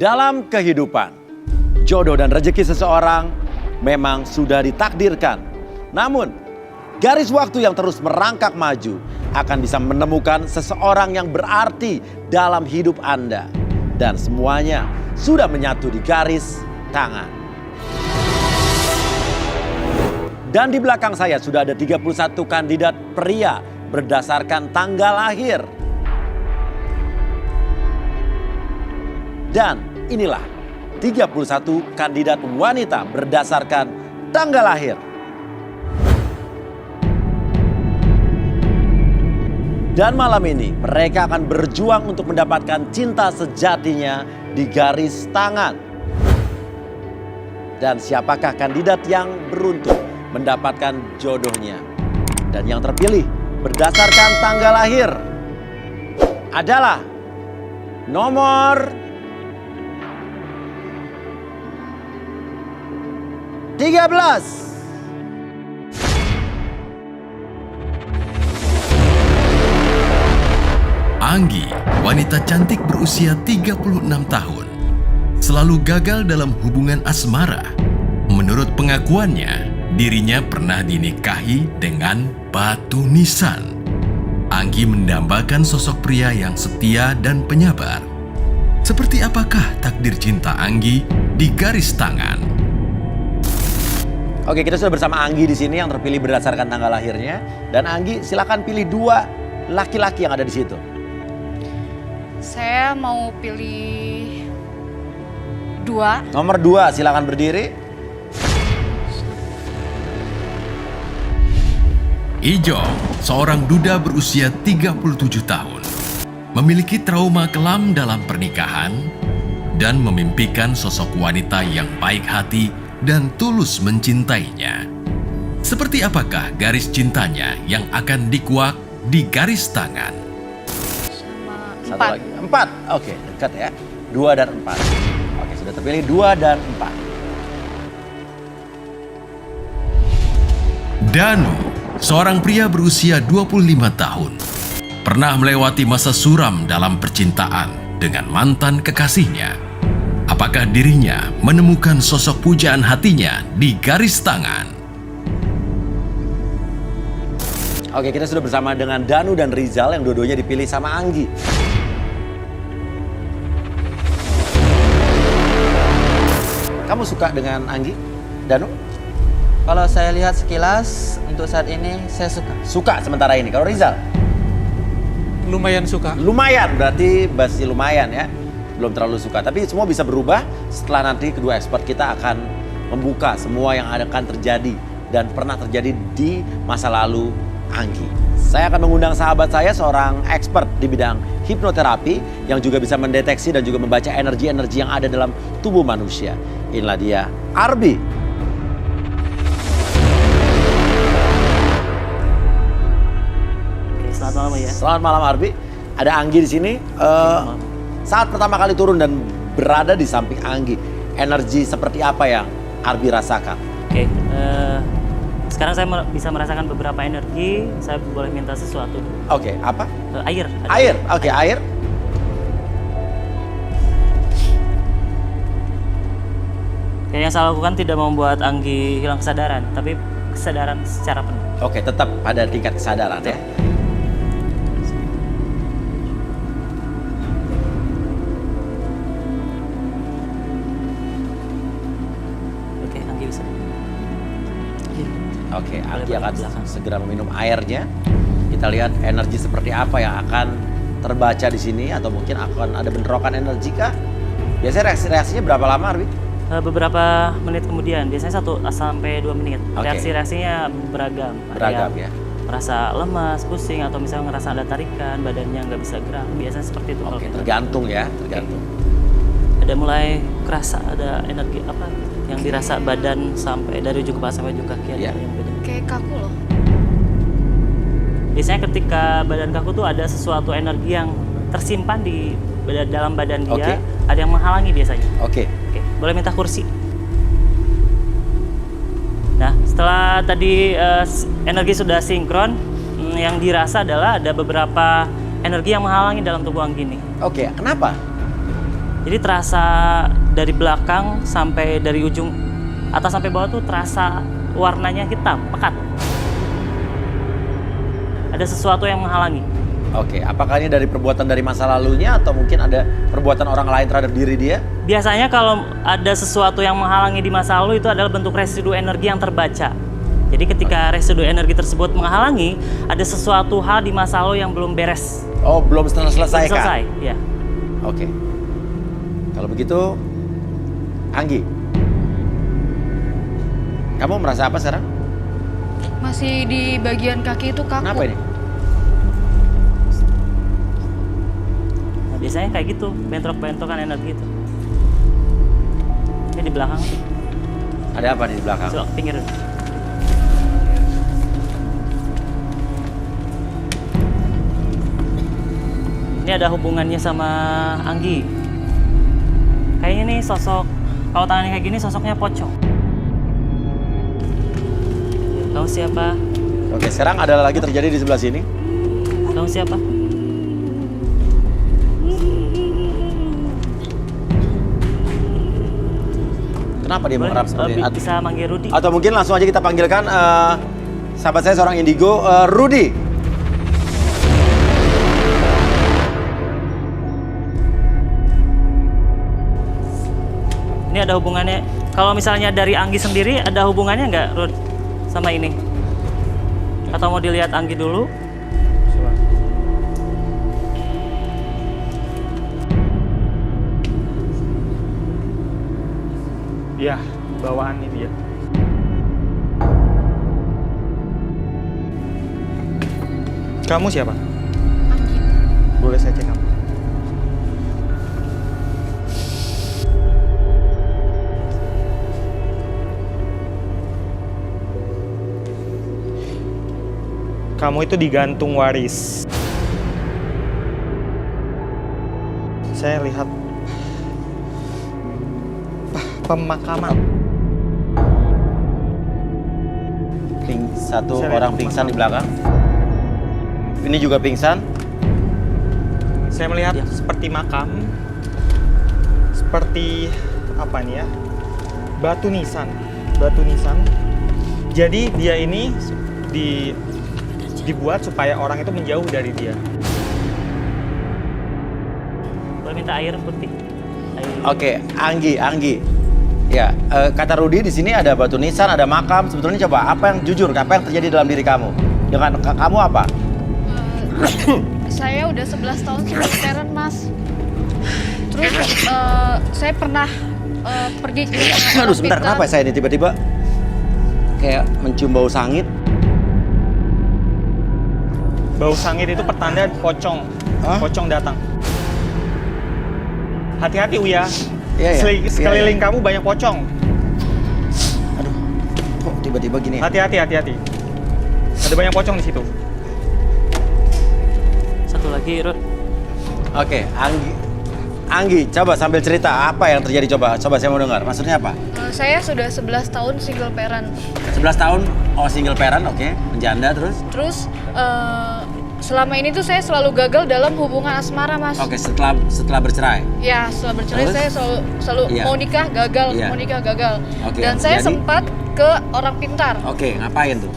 Dalam kehidupan, jodoh dan rezeki seseorang memang sudah ditakdirkan. Namun, garis waktu yang terus merangkak maju akan bisa menemukan seseorang yang berarti dalam hidup Anda. Dan semuanya sudah menyatu di garis tangan. Dan di belakang saya sudah ada 31 kandidat pria berdasarkan tanggal lahir. Dan inilah 31 kandidat wanita berdasarkan tanggal lahir. Dan malam ini mereka akan berjuang untuk mendapatkan cinta sejatinya di garis tangan. Dan siapakah kandidat yang beruntung mendapatkan jodohnya? Dan yang terpilih berdasarkan tanggal lahir adalah nomor 13. Anggi, wanita cantik berusia 36 tahun, selalu gagal dalam hubungan asmara. Menurut pengakuannya, dirinya pernah dinikahi dengan batu nisan. Anggi mendambakan sosok pria yang setia dan penyabar. Seperti apakah takdir cinta Anggi di garis tangan? Oke, kita sudah bersama Anggi di sini yang terpilih berdasarkan tanggal lahirnya. Dan Anggi, silakan pilih 2 laki-laki yang ada di situ. Saya mau pilih 2. Nomor 2, silakan berdiri. Ijo, seorang duda berusia 37 tahun, memiliki trauma kelam dalam pernikahan dan memimpikan sosok wanita yang baik hati dan tulus mencintainya. Seperti apakah garis cintanya yang akan dikuak di garis tangan? Satu lagi. 4. Oke, dekat ya. 2 dan 4. Oke, sudah terpilih 2 dan 4. Danu, seorang pria berusia 25 tahun, pernah melewati masa suram dalam percintaan dengan mantan kekasihnya. Apakah dirinya menemukan sosok pujaan hatinya di garis tangan? Oke, kita sudah bersama dengan Danu dan Rizal yang dua-duanya dipilih sama Anggi. Kamu suka dengan Anggi, Danu? Kalau saya lihat sekilas, untuk saat ini saya suka. Suka sementara ini. Kalau Rizal? Lumayan suka. Lumayan, berarti masih lumayan ya. Belum terlalu suka. Tapi semua bisa berubah setelah nanti kedua expert kita akan membuka semua yang akan terjadi dan pernah terjadi di masa lalu Anggi. Saya akan mengundang sahabat saya, seorang expert di bidang hipnoterapi yang juga bisa mendeteksi dan juga membaca energi-energi yang ada dalam tubuh manusia. Inilah dia, Arbi. Selamat malam ya. Selamat malam Arbi. Ada Anggi di sini. Saat pertama kali turun dan berada di samping Anggi, energi seperti apa yang Arbi rasakan? Oke, sekarang saya bisa merasakan beberapa energi. Saya boleh minta sesuatu. Oke, apa? Air. Air. Oke, air. Yang saya lakukan tidak membuat Anggi hilang kesadaran, tapi kesadaran secara penuh. Oke, tetap pada tingkat kesadaran ya. Oke, Anggi bisa. Oke, Boleh Anggi akan belakang. segera meminum airnya. Kita lihat energi seperti apa yang akan terbaca di sini atau mungkin akan ada bentrokan energi kah? Biasanya reaksinya berapa lama, Arbi? Beberapa menit kemudian, biasanya 1 sampai 2 menit. Oke. Reaksinya beragam. Beragam Ada yang ya. merasa lemas, pusing, atau misalnya ngerasa ada tarikan, badannya nggak bisa gerak. Biasanya seperti itu. kalau Oke, kita- tergantung ya, tergantung. Ada mulai kerasa ada energi apa yang dirasa badan sampai dari ujung kepala sampai ujung kaki ada Iya. yang beda. Kayak kaku loh. Biasanya ketika badan kaku tuh ada sesuatu energi yang tersimpan di dalam badan dia, Oke. ada yang menghalangi biasanya. Oke. Oke, boleh minta kursi. Nah, setelah tadi energi sudah sinkron, yang dirasa adalah ada beberapa energi yang menghalangi dalam tubuh Anggi ini. Oke, kenapa? Jadi terasa dari belakang sampai dari ujung atas sampai bawah tuh terasa warnanya hitam, pekat. Ada sesuatu yang menghalangi. Oke, apakah ini dari perbuatan dari masa lalunya atau mungkin ada perbuatan orang lain terhadap diri dia? Biasanya kalau ada sesuatu yang menghalangi di masa lalu itu adalah bentuk residu energi yang terbaca. Jadi ketika residu energi tersebut menghalangi, ada sesuatu hal di masa lalu yang belum beres. Oh, belum selesai Belum kan? selesai, ya. Oke. Kalau begitu, Anggi, kamu merasa apa sekarang? Masih di bagian kaki itu kaku. Kenapa ini? Nah, biasanya kayak gitu, bentrok-bentrokan energi itu. Ini di belakang. Ada apa nih di belakang? Coba pinggir. Ini ada hubungannya sama Anggi. Kayaknya nih sosok, kalau tangannya kayak gini sosoknya pocong. Kamu siapa? Oke, sekarang ada lagi terjadi di sebelah sini. Kamu siapa? Kenapa dia mengharap seperti ini? Bisa manggil Rudi. Atau mungkin langsung aja kita panggilkan sahabat saya seorang indigo, Rudi. Ini ada hubungannya, kalau misalnya dari Anggi sendiri ada hubungannya nggak, Rud, sama ini? Atau mau dilihat Anggi dulu? Ya, bawaan ini dia. Kamu siapa? Anggi. Boleh saya cek kamu? Kamu itu digantung waris. Saya lihat pemakaman. Satu Saya orang lihat pingsan di belakang. Ini juga pingsan. Saya melihat Ya. seperti makam, seperti apa nih ya? Batu nisan. Jadi dia ini dibuat supaya orang itu menjauh dari dia. Boleh minta air putih? Air. Oke, Anggi. Ya, kata Rudi di sini ada batu nisan, ada makam. Sebetulnya coba apa yang jujur, apa yang terjadi dalam diri kamu? Dengan kamu apa? Saya udah 11 tahun single parent, Mas. Terus saya pernah pergi ke Aduh, sebentar, kenapa saya ini tiba-tiba kayak mencium bau sangit? Bau sangit itu pertanda pocong. Hah? Pocong datang. Hati-hati Uya. Iya, iya. Sekeliling Iya, iya. kamu banyak pocong. Aduh, kok tiba-tiba gini? Hati-hati. Ada banyak pocong di situ. Satu lagi, Rud. Oke, Anggi, coba sambil cerita apa yang terjadi, coba saya mau dengar. Maksudnya apa? Saya sudah 11 tahun single parent. 11 tahun, single parent, oke, menjanda terus? Terus selama ini tuh saya selalu gagal dalam hubungan asmara, Mas. Oke, setelah bercerai. Ya, setelah bercerai Terus? saya selalu Iya. mau nikah gagal, Iya. mau nikah gagal. Oke, Dan saya jadi? sempat ke orang pintar. Oke, ngapain tuh?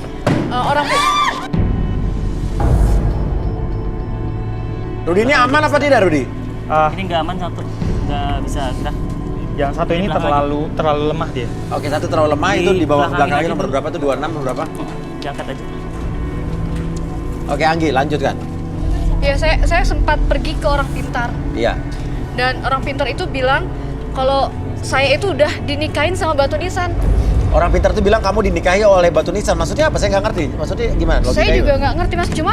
Rudi ini aman apa tidak, Rudi? Ini nggak aman satu, nggak bisa gerak. Yang satu ini Belakang terlalu lemah dia. Oke, satu terlalu lemah, Di itu di bawah belakangin belakangnya aja nomor dulu. berapa tuh? 26 nomor berapa? Diangkat aja. Oke, Anggi, lanjutkan. Ya, saya sempat pergi ke orang pintar. Iya. Dan orang pintar itu bilang kalau saya itu udah dinikahin sama batu nisan. Orang pintar tuh bilang kamu dinikahi oleh batu nisan. Maksudnya apa? Saya nggak ngerti. Maksudnya gimana? Saya Logikanya juga gimana? nggak ngerti, Mas. Cuma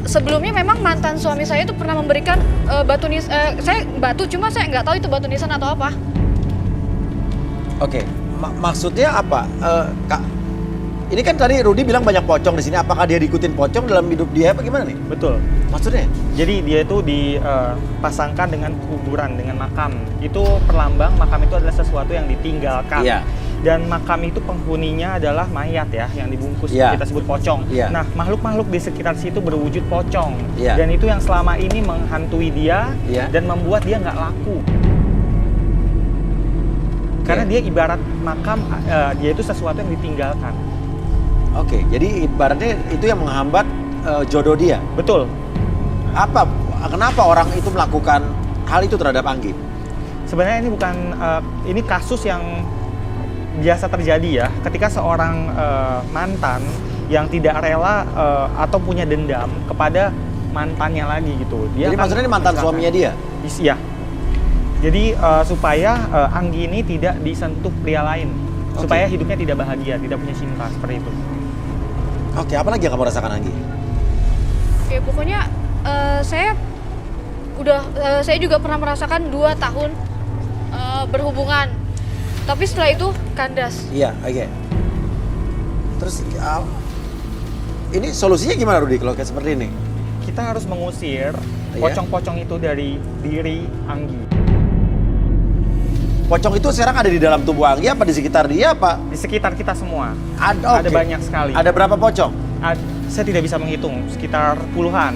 sebelumnya memang mantan suami saya itu pernah memberikan batu nisan. Saya batu, cuma saya nggak tahu itu batu nisan atau apa. Oke, maksudnya apa? Kak, ini kan tadi Rudi bilang banyak pocong di sini. Apakah dia diikutin pocong dalam hidup dia? Apa gimana nih? Betul. Maksudnya? Jadi dia itu dipasangkan dengan kuburan, dengan makam. Itu perlambang makam itu adalah sesuatu yang ditinggalkan. Iya. Dan makam itu penghuninya adalah mayat ya, yang dibungkus, Iya. kita sebut pocong. Iya. Nah, makhluk-makhluk di sekitar situ berwujud pocong. Iya. Dan itu yang selama ini menghantui dia Iya. dan membuat dia nggak laku. Karena dia ibarat makam, dia itu sesuatu yang ditinggalkan. Oke, jadi ibaratnya itu yang menghambat jodoh dia. Betul. Kenapa orang itu melakukan hal itu terhadap Anggi? Sebenarnya ini bukan, ini kasus yang biasa terjadi ya, ketika seorang mantan yang tidak rela atau punya dendam kepada mantannya lagi gitu. Jadi maksudnya ini mantan suaminya dia? Iya. Jadi supaya Anggi ini tidak disentuh pria lain, supaya hidupnya tidak bahagia, tidak punya cinta seperti itu. Oke, apa lagi yang kamu rasakan Anggi? Ya pokoknya saya juga pernah merasakan 2 tahun berhubungan, tapi setelah itu kandas. Iya, oke. Terus ini solusinya gimana Rudi kalau kayak seperti ini? Kita harus mengusir Iya. pocong-pocong itu dari diri Anggi. Pocong itu sekarang ada di dalam tubuh Anggi apa di sekitar dia apa? Di sekitar kita semua. Ada Ada banyak sekali. Ada berapa pocong? Saya tidak bisa menghitung, sekitar puluhan.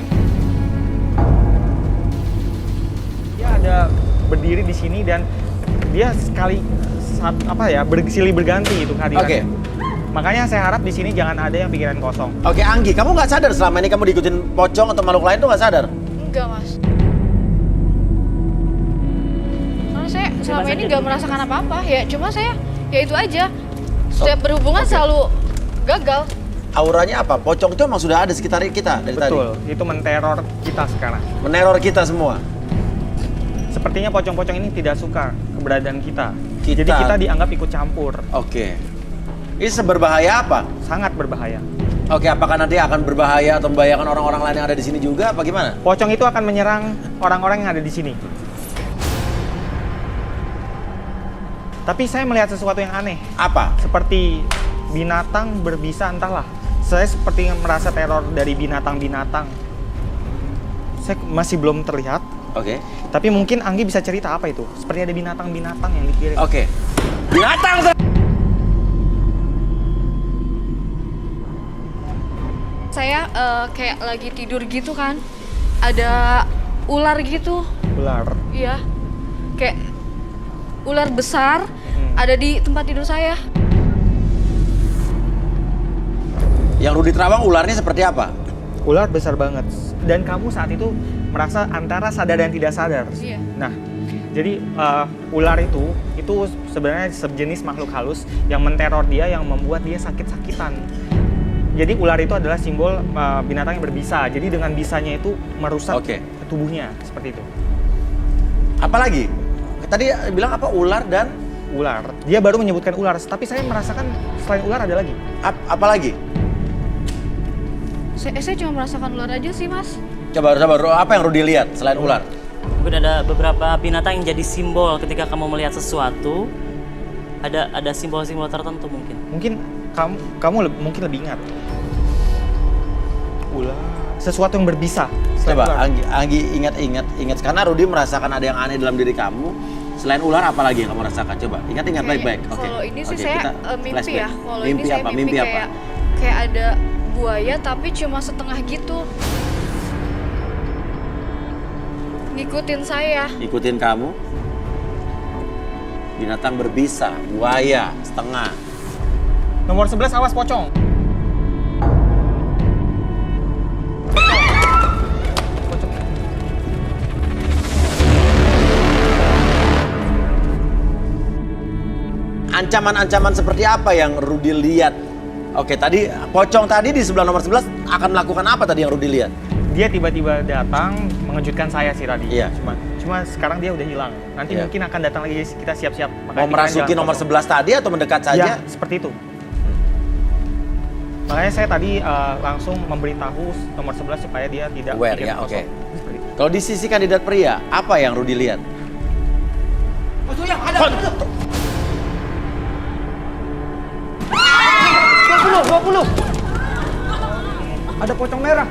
Dia ada berdiri di sini dan dia silih berganti itu kehadirannya. Oke. Makanya saya harap di sini jangan ada yang pikiran kosong. Oke, Anggi, kamu nggak sadar selama ini kamu diikutin pocong atau makhluk lain tuh nggak sadar? Enggak, Mas. Karena saya selama ini nggak merasakan apa-apa, ya cuma saya ya itu aja. Setiap berhubungan selalu gagal. Auranya apa? Pocong itu emang sudah ada sekitar kita dari tadi. Betul, itu menteror kita sekarang. Meneror kita semua. Sepertinya pocong-pocong ini tidak suka keberadaan kita. Kita- Jadi kita dianggap ikut campur. Oke. Ini seberbahaya apa? Sangat berbahaya. Oke, apakah nanti akan berbahaya atau membahayakan orang-orang lain yang ada di sini juga apa gimana? Pocong itu akan menyerang orang-orang yang ada di sini. Tapi saya melihat sesuatu yang aneh. Apa? Seperti binatang berbisa, entahlah. Saya seperti merasa teror dari binatang-binatang. Saya masih belum terlihat. Oke. Tapi mungkin Anggi bisa cerita apa itu? Seperti ada binatang-binatang yang dikirim. Oke. Binatang! Saya kayak lagi tidur gitu kan, ada ular gitu. Ular. Iya, kayak ular besar ada di tempat tidur saya. Yang Rudi Terawang ularnya seperti apa? Ular besar banget. Dan kamu saat itu merasa antara sadar dan tidak sadar. Iya. Nah, jadi ular itu sebenarnya sejenis makhluk halus yang menteror dia, yang membuat dia sakit-sakitan. Jadi ular itu adalah simbol binatang yang berbisa. Jadi dengan bisanya itu merusak tubuhnya, seperti itu. Apalagi? Tadi bilang apa? Ular dan? Ular. Dia baru menyebutkan ular, tapi saya merasakan selain ular ada lagi. Apa lagi? Saya cuma merasakan ular aja sih, Mas. Coba apa yang Rudi lihat selain ular? Mungkin ada beberapa binatang yang jadi simbol ketika kamu melihat sesuatu. Ada simbol-simbol tertentu mungkin. Mungkin kamu mungkin lebih ingat. Ular. Sesuatu yang berbisa. selain Coba ular. Anggi ingat karena Rudi merasakan ada yang aneh dalam diri kamu. Selain ular apa lagi yang kamu rasakan? Coba ingat baik-baik. Oke. Kalau ini sih Oke, saya kita mimpi flashback. ya. Kalau Mimpi ini saya apa? mimpi Mimpi apa? kayak ada buaya tapi cuma setengah gitu. Ngikutin saya. Ikutin kamu. Binatang berbisa, buaya, setengah. Nomor 11 awas pocong. Ancaman-ancaman seperti apa yang Rudi lihat? Oke, tadi pocong tadi di sebelah nomor 11 akan melakukan apa tadi yang Rudi lihat? Dia tiba-tiba datang mengejutkan saya sih tadi. Iya. Cuma sekarang dia udah hilang. Nanti Iya. mungkin akan datang lagi, kita siap-siap. Mau Makanya kita merasuki jalan nomor pocong. 11 tadi atau mendekat Ya, saja? seperti itu. Makanya saya tadi langsung memberitahu nomor 11 supaya dia tidak Aware, pikir ya, oke. kosong. Seperti itu. Kalau di sisi kandidat pria, apa yang Rudi lihat? Ada pocong merah.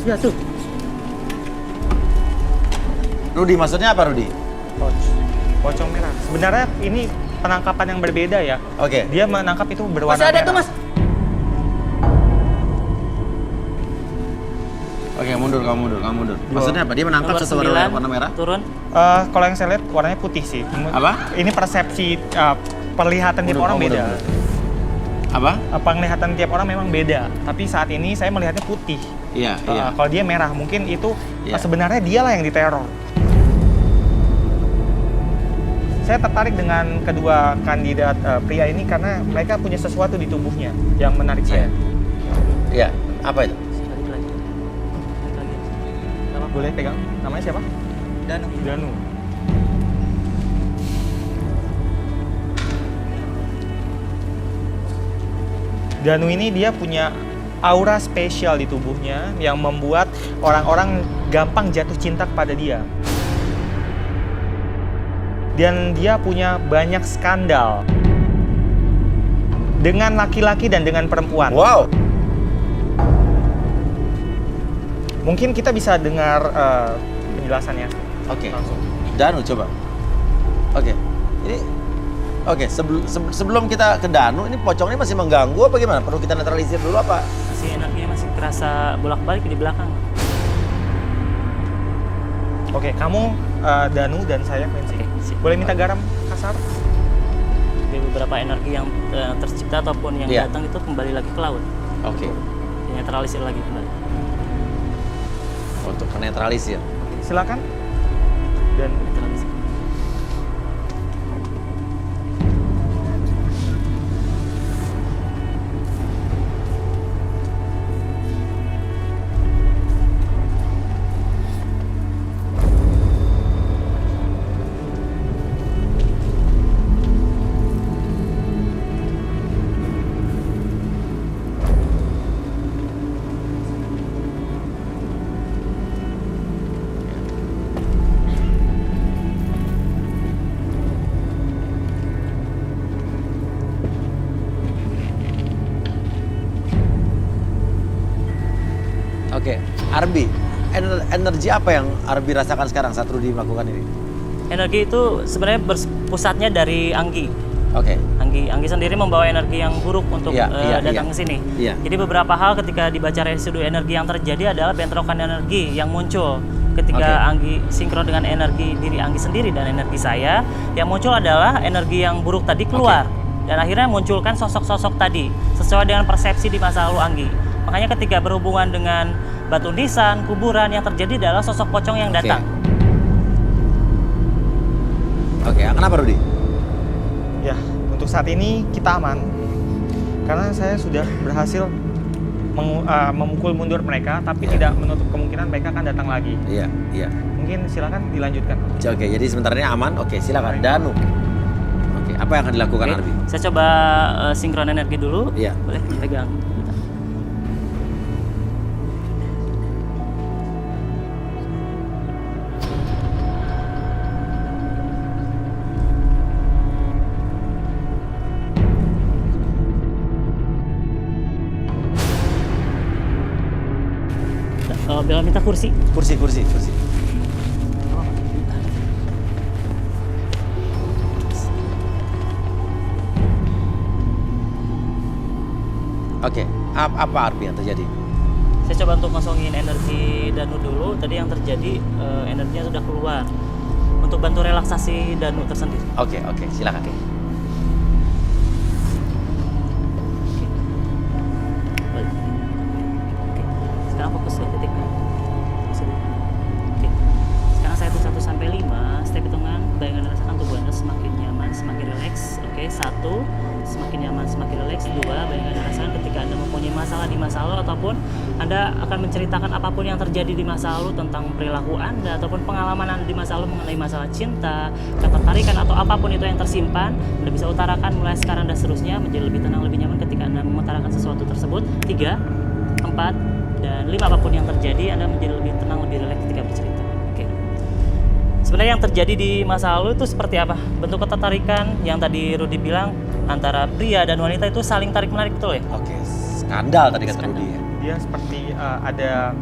Ya tuh. Rudi, maksudnya apa Rudi? Coach. Pocong merah. Sebenarnya ini penangkapan yang berbeda ya. Oke. Dia menangkap itu berwarna Masih ada merah. tuh, Mas. Oke, mundur, kamu mundur. Maksudnya apa? Dia menangkap Nomor sesuatu 9, warna merah? turun. Kalau yang saya lihat warnanya putih sih. Apa? Ini persepsi penglihatan tiap Mundur, orang mundur, beda. mundur. Apa? Penglihatan tiap orang memang beda. Tapi saat ini saya melihatnya putih. Iya, iya. Kalau dia merah, mungkin itu Iya. sebenarnya dialah yang diteror. Saya tertarik dengan kedua kandidat pria ini karena mereka punya sesuatu di tubuhnya yang menarik saya. Iya, apa itu? Balik lagi. Apa? Boleh pegang? Namanya siapa? Danu. Danu ini dia punya aura spesial di tubuhnya yang membuat orang-orang gampang jatuh cinta kepada dia. Dan dia punya banyak skandal dengan laki-laki dan dengan perempuan. Wow. Mungkin kita bisa dengar penjelasannya Oke. langsung. Danu coba. Oke. Ini sebelum kita ke Danu, ini pocong ini masih mengganggu apa gimana? Perlu kita netralisir dulu apa? Masih energinya masih kerasa bolak-balik di belakang. Oke, kamu Danu dan saya Quincy. Oke, sip. Boleh minta garam kasar? Jadi beberapa energi yang tercipta ataupun yang Iya. datang itu kembali lagi ke laut. Oke. Dinetralisir lagi kembali. Untuk menetralisir. Silakan. Dan Netralisir. Oke, Arbi. Energi apa yang Arbi rasakan sekarang saat Rudi melakukan ini? Energi itu sebenarnya pusatnya dari Anggi. Oke. Anggi sendiri membawa energi yang buruk untuk Iya, iya, datang iya. ke sini. Iya. Jadi beberapa hal ketika dibaca residu energi yang terjadi adalah bentrokan energi yang muncul ketika Oke. Anggi sinkron dengan energi diri Anggi sendiri dan energi saya. Yang muncul adalah energi yang buruk tadi keluar dan akhirnya munculkan sosok-sosok tadi sesuai dengan persepsi di masa lalu Anggi. Makanya ketika berhubungan dengan batu nisan, kuburan, yang terjadi adalah sosok pocong yang datang. Oke, kenapa Rudi? ya, untuk saat ini kita aman. Karena saya sudah berhasil memukul mundur mereka, tapi Iya. tidak menutup kemungkinan mereka akan datang lagi. Iya, iya. Mungkin silakan dilanjutkan. Oke, jadi sebentar ini aman. Oke, silakan. Danu. Oke, apa yang akan dilakukan Oke, Arbi? saya coba sinkron energi dulu. Iya. Boleh pegang. Bella minta kursi. Kursi. Oke, apa Arbi yang terjadi? Saya coba untuk ngosongin energi Danu dulu. Tadi yang terjadi energinya sudah keluar. Untuk bantu relaksasi Danu tersendiri. Oke, silakan. Oke. Balik. Oke. Sekarang fokus ke titik. Oke. Sekarang saya hitung 1 sampai 5. Step hitungan, bayangkan dan rasakan tubuh Anda semakin nyaman, semakin rileks. Oke, 1, semakin nyaman, semakin rileks. 2, bayangkan dan rasakan ketika Anda mempunyai masalah di masa lalu ataupun Anda akan menceritakan apapun yang terjadi di masa lalu tentang perilaku Anda ataupun pengalaman Anda di masa lalu mengenai masalah cinta, ketertarikan atau apapun itu yang tersimpan, Anda bisa utarakan mulai sekarang dan seterusnya menjadi lebih tenang, lebih nyaman ketika Anda mengutarakan sesuatu tersebut. 3, 4, dan 5 apapun yang terjadi, Anda menjadi lebih tenang, lebih rileks ketika bercerita. Oke. Sebenarnya yang terjadi di masa lalu itu seperti apa? Bentuk ketertarikan yang tadi Rudi bilang antara pria dan wanita itu saling tarik-menarik, betul ya? Oke, skandal tadi kata Skandal. Rudi ya. Dia seperti ada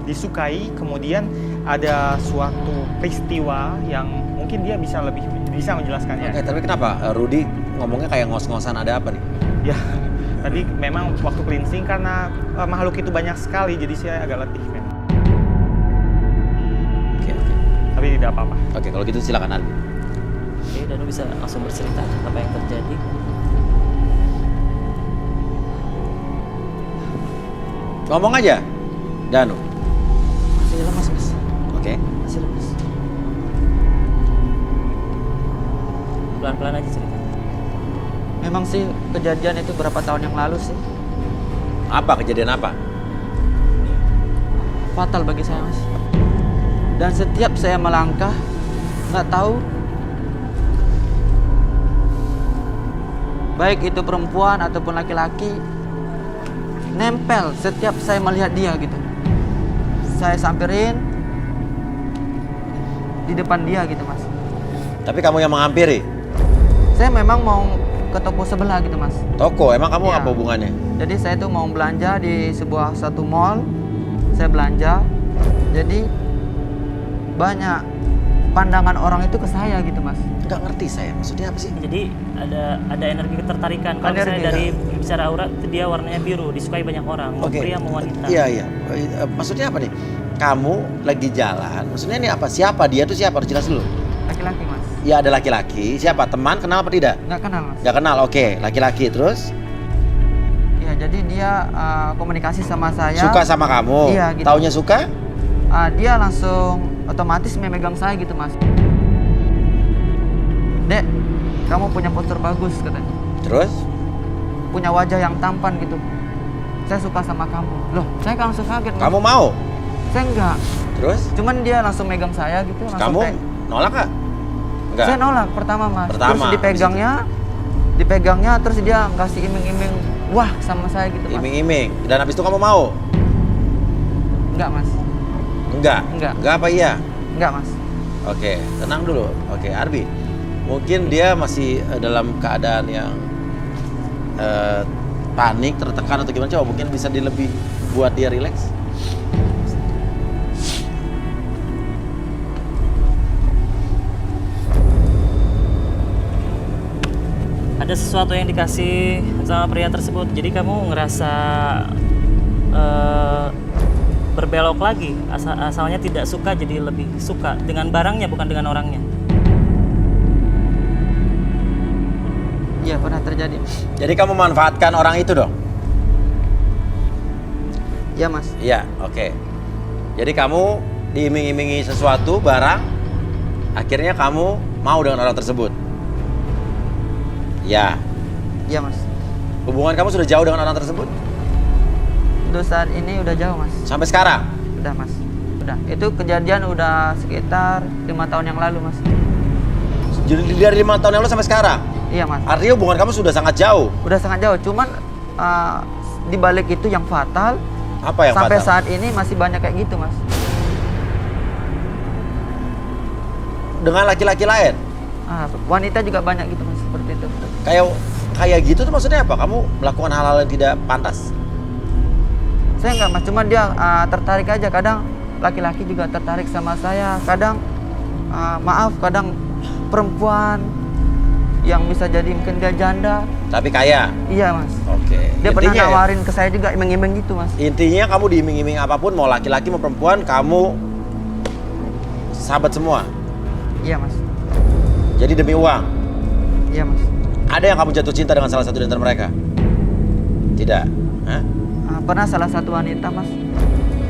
disukai, kemudian ada suatu peristiwa yang mungkin dia bisa menjelaskannya. Oke, tapi kenapa Rudy ngomongnya kayak ngos-ngosan, ada apa nih? Ya, tadi memang waktu cleansing karena makhluk itu banyak sekali, jadi saya agak letih memang. Oke. Tapi tidak apa-apa. Oke, kalau gitu silakan Arbi. Oke, Danu bisa langsung bercerita apa yang terjadi. Ngomong aja, Danu. Masih lemas, Mas. Oke. Masih lemas. Pelan-pelan aja cerita. Memang sih kejadian itu berapa tahun yang lalu sih. Apa kejadian apa? Fatal bagi saya, Mas. Dan setiap saya melangkah, nggak tahu baik itu perempuan ataupun laki-laki nempel setiap saya melihat dia gitu. Saya samperin di depan dia gitu, Mas. Tapi kamu yang menghampiri? Saya memang mau ke toko sebelah gitu, Mas. Toko, emang kamu Iya. apa hubungannya? Jadi saya tuh mau belanja di satu mall. Saya belanja. Jadi banyak pandangan orang itu ke saya gitu, Mas. Nggak ngerti saya, maksudnya apa sih? Jadi ada energi ketertarikan. Kalau Energi, misalnya dari bicara aura, itu dia warnanya biru, disukai banyak orang, mau Oke. pria mau wanita. Iya. Maksudnya apa nih? Kamu lagi jalan, maksudnya ini apa? Siapa dia tuh siapa? Harus jelas dulu. Laki-laki, Mas. Ya ada laki-laki, siapa? Teman, kenal apa tidak? Nggak kenal, Mas. Nggak kenal, oke. Laki-laki, terus? Ya, jadi dia komunikasi sama saya. Suka sama kamu? Iya, gitu. Taunya suka? Dia langsung otomatis memegang saya gitu, Mas. Dek, kamu punya postur bagus katanya. Terus? Punya wajah yang tampan gitu. Saya suka sama kamu. Loh, saya kan langsung kaget, Mas. Kamu mau? Saya enggak. Terus? Cuman dia langsung megang saya gitu. Langsung Kamu nolak nggak? Enggak? Saya nolak pertama, Mas. Pertama, Terus dipegangnya, terus dia kasih iming-iming wah sama saya gitu, Mas. Iming-iming. Dan habis itu kamu mau? Enggak, Mas. Enggak? Enggak. Enggak apa iya? Enggak, Mas. Oke, tenang dulu. Oke, Arbi. Mungkin dia masih dalam keadaan yang panik, tertekan atau gimana? Coba mungkin bisa lebih buat dia rileks. Ada sesuatu yang dikasih sama pria tersebut, jadi kamu ngerasa berbelok lagi. Asalnya tidak suka jadi lebih suka dengan barangnya, bukan dengan orangnya. Iya, pernah terjadi. Jadi kamu manfaatkan orang itu dong? Iya, Mas. Iya, oke. Jadi kamu diiming-imingi sesuatu, barang, akhirnya kamu mau dengan orang tersebut? Ya. Iya, Mas. Hubungan kamu sudah jauh dengan orang tersebut? Untuk saat ini udah jauh, Mas. Sampai sekarang? Udah, Mas. Udah. Itu kejadian udah sekitar 5 tahun yang lalu, Mas. Jadi dari 5 tahun yang lalu sampai sekarang? Iya, Mas. Artinya hubungan kamu sudah sangat jauh? Udah sangat jauh. Cuman di balik itu yang fatal, Apa yang sampai fatal? saat ini masih banyak kayak gitu, Mas. Dengan laki-laki lain? Wanita juga banyak gitu, Mas, seperti itu. Kayak gitu tuh maksudnya apa? Kamu melakukan hal-hal yang tidak pantas? Saya enggak, Mas, cuma dia tertarik aja. Kadang laki-laki juga tertarik sama saya. Kadang kadang perempuan yang bisa jadi mungkin dia janda. Tapi kaya? Iya, Mas. Oke. Dia pernah Intinya ya? nawarin ke saya juga iming-iming gitu, Mas. Intinya kamu diiming-iming apapun, mau laki-laki mau perempuan, kamu sahabat semua? Iya, Mas. Jadi demi uang? Iya, Mas. Ada yang kamu jatuh cinta dengan salah satu di antara mereka? Tidak? Hah? Pernah salah satu wanita, Mas.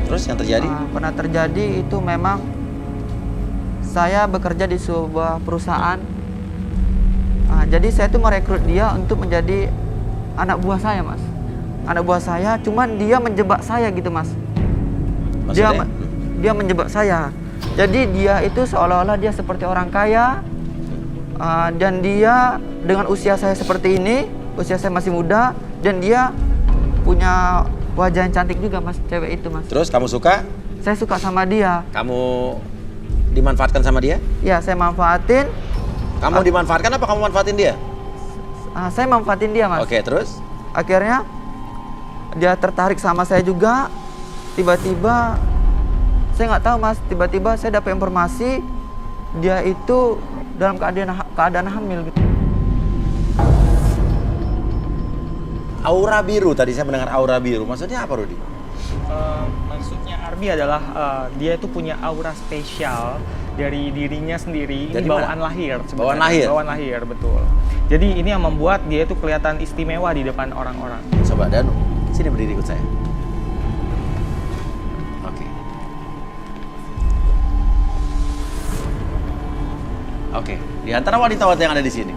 Terus yang terjadi? Pernah terjadi itu memang saya bekerja di sebuah perusahaan. Jadi saya tuh merekrut dia untuk menjadi anak buah saya, Mas. Anak buah saya, cuman dia menjebak saya gitu, Mas. Maksudnya? Dia menjebak saya. Jadi dia itu seolah-olah dia seperti orang kaya. Dan dia dengan usia saya seperti ini, usia saya masih muda, dan dia punya wajah yang cantik juga, Mas, cewek itu, Mas. Terus kamu suka? Saya suka sama dia. Kamu dimanfaatkan sama dia? Ya, saya manfaatin. Kamu dimanfaatkan apa kamu manfaatin dia? Saya manfaatin dia, Mas. Oke, terus? Akhirnya dia tertarik sama saya juga. Tiba-tiba Saya nggak tahu Mas, tiba-tiba saya dapat informasi dia itu dalam keadaan hamil gitu. Aura biru, tadi saya mendengar aura biru. Maksudnya apa, Rudi? Maksudnya Arbi adalah dia itu punya aura spesial dari dirinya sendiri. Jadi Ini bawaan mana? lahir sebenarnya. Bawaan lahir? Bawaan lahir, betul. Jadi ini yang membuat dia itu kelihatan istimewa di depan orang-orang. Coba Danu, sini berdiri ikut saya. Oke. Oke, di antara wanita-wanita yang ada di sini,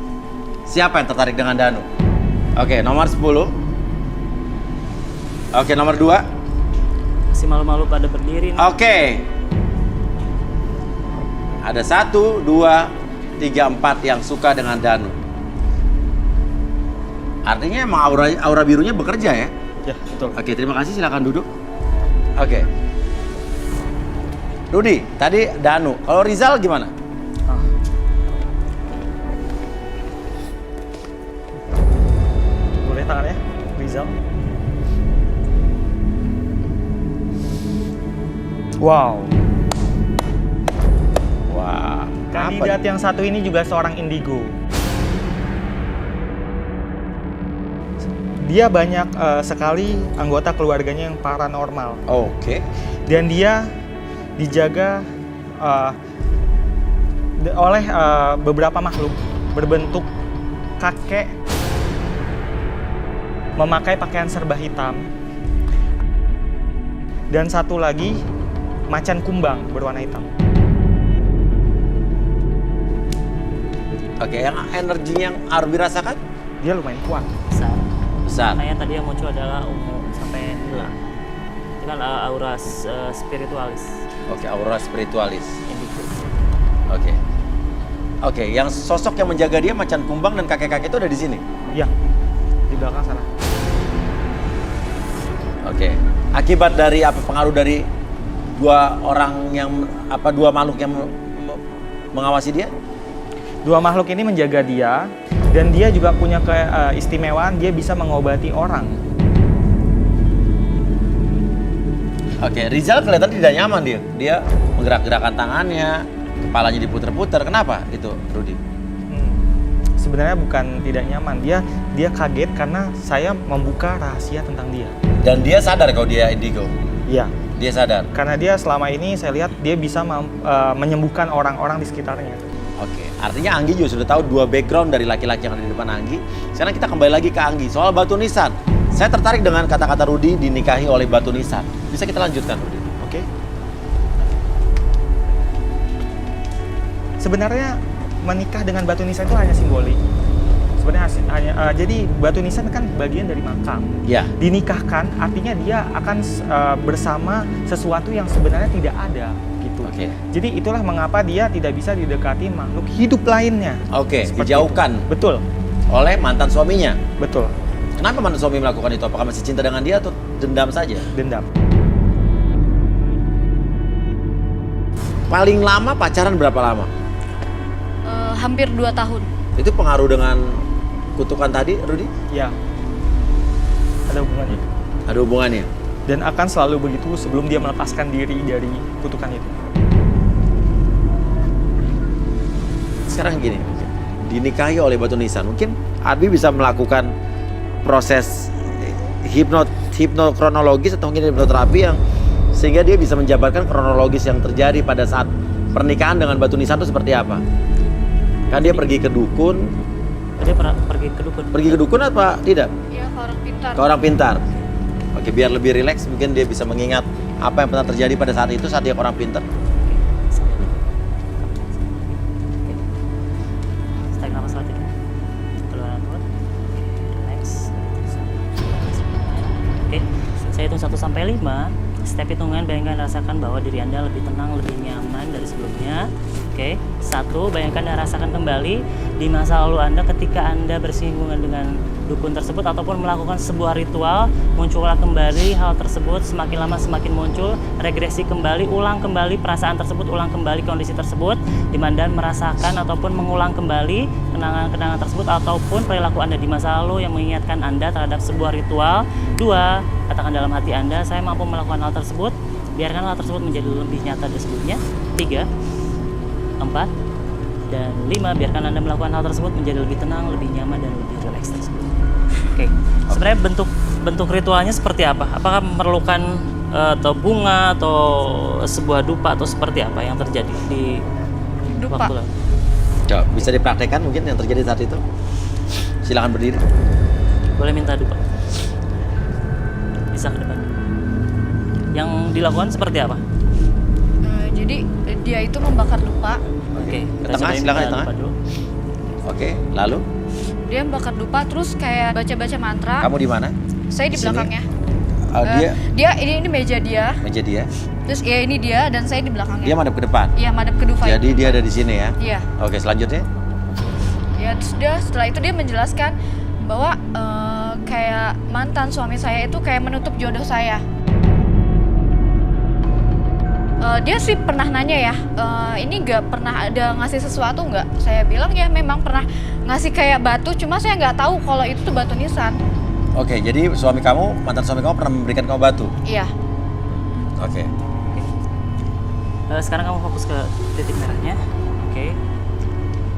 siapa yang tertarik dengan Danu? Oke, nomor 10. Oke, nomor 2. Masih malu-malu pada berdiri nih. Oke. Ada 1, 2, 3, 4 yang suka dengan Danu. Artinya emang aura birunya bekerja ya? Ya, betul. Oke, terima kasih. Silakan duduk. Oke. Rudi, tadi Danu. Kalau Rizal gimana? Ah. Boleh tangannya, Rizal? Wow. Wah. Kandidat yang satu ini juga seorang indigo. Dia banyak sekali anggota keluarganya yang paranormal. Oke. Dan dia dijaga oleh beberapa makhluk berbentuk kakek, memakai pakaian serba hitam, dan satu lagi macan kumbang berwarna hitam. Oke, yang energi yang Arbi rasakan Dia lumayan kuat. Besar. besar. Makanya tadi yang muncul adalah ungu sampai hilang. Itu kan aura spiritualis. Oke, aura spiritualis. Indigo. Oke. Oke, yang sosok yang menjaga dia macan kumbang dan kakek-kakek itu ada di sini. Iya, di belakang sana. Oke. Akibat dari apa pengaruh dari dua makhluk yang mengawasi dia? Dua makhluk ini menjaga dia, dan dia juga punya keistimewaan, dia bisa mengobati orang. Oke, Rizal kelihatan tidak nyaman dia. Dia menggerak-gerakkan tangannya, kepalanya diputer-puter. Kenapa itu, Rudi? Sebenarnya bukan tidak nyaman, dia kaget karena saya membuka rahasia tentang dia. Dan dia sadar kalau dia indigo. Iya, Dia sadar. karena dia selama ini saya lihat dia bisa menyembuhkan orang-orang di sekitarnya. Oke, artinya Anggi juga sudah tahu dua background dari laki-laki yang ada di depan Anggi. Sekarang kita kembali lagi ke Anggi. Soal batu nisan. Saya tertarik dengan kata-kata Rudi dinikahi oleh batu nisan. Bisa kita lanjutkan, Rudi? Oke. Sebenarnya menikah dengan batu nisan itu hanya simbolik. Sebenarnya jadi batu nisan kan bagian dari makam. Ya. Dinikahkan artinya dia akan bersama sesuatu yang sebenarnya tidak ada gitu. Oke. Jadi itulah mengapa dia tidak bisa didekati makhluk hidup lainnya. Oke, Seperti dijauhkan itu. Betul, oleh mantan suaminya. betul. Kenapa mantan suami melakukan itu? Apakah masih cinta dengan dia atau dendam saja? Dendam. Paling lama pacaran berapa lama? Hampir 2 tahun. Itu pengaruh dengan kutukan tadi, Rudi? Ya. Ada hubungannya. Ada hubungannya? Dan akan selalu begitu sebelum dia melepaskan diri dari kutukan itu. Sekarang gini, dinikahi oleh batu nisan. Mungkin Arbi bisa melakukan proses hipnokronologis atau mungkin hipnoterapi yang sehingga dia bisa menjabarkan kronologis yang terjadi pada saat pernikahan dengan batu nisan itu seperti apa. Kan dia pergi ke dukun. Dia pergi ke dukun. Pergi ke dukun apa tidak? Iya, ke orang pintar. Ke orang pintar. Oke, biar lebih rileks mungkin dia bisa mengingat apa yang pernah terjadi pada saat itu saat dia ke orang pintar. Tarik nafas lagi. Keluar nafas. Relax. Oke, saya hitung 1 sampai 5. Setiap hitungan bayangkan rasakan bahwa diri Anda lebih tenang, lebih nyaman dari sebelumnya. Oke, 1, bayangkan dan rasakan kembali di masa lalu Anda ketika Anda bersinggungan dengan dukun tersebut ataupun melakukan sebuah ritual, muncullah kembali hal tersebut, semakin lama semakin muncul, regresi kembali, ulang kembali perasaan tersebut, ulang kembali kondisi tersebut, di mana Anda merasakan ataupun mengulang kembali kenangan-kenangan tersebut ataupun perilaku Anda di masa lalu yang mengingatkan Anda terhadap sebuah ritual. 2, katakan dalam hati Anda, saya mampu melakukan hal tersebut. biarkan hal tersebut menjadi lebih nyata dari sebelumnya. 3, 4, dan 5, biarkan Anda melakukan hal tersebut menjadi lebih tenang, lebih nyaman, dan lebih rileks tersebut. Oke. Sebenarnya bentuk ritualnya seperti apa? Apakah memerlukan atau bunga atau sebuah dupa atau seperti apa yang terjadi di Dupa. waktu lalu? Coba bisa dipraktekkan mungkin yang terjadi saat itu. Silakan berdiri. Boleh minta dupa. Bisa ke depan. Yang dilakukan seperti apa? Jadi dia itu membakar dupa. Oke. Ke kita tengah, cobain silakan minta di tengah. dupa dulu. Oke, lalu Dia membakar dupa terus kayak baca-baca mantra. kamu di mana? Saya di Di sini? belakangnya. Dia Ini meja dia. meja dia. Terus ya ini dia dan saya di belakangnya. Dia madep ke depan. Iya, madep ke dupa. Jadi dia ada di sini ya. Iya. Oke, selanjutnya. Ya terus setelah itu dia menjelaskan bahwa kayak mantan suami saya itu kayak menutup jodoh saya. Dia sih pernah nanya ya, ini nggak pernah ada ngasih sesuatu nggak? Saya bilang ya memang pernah ngasih kayak batu, cuma saya nggak tahu kalau itu tuh batu nisan. Oke, jadi mantan suami kamu pernah memberikan kamu batu. Iya. Oke. Sekarang kamu fokus ke titik merahnya. Oke.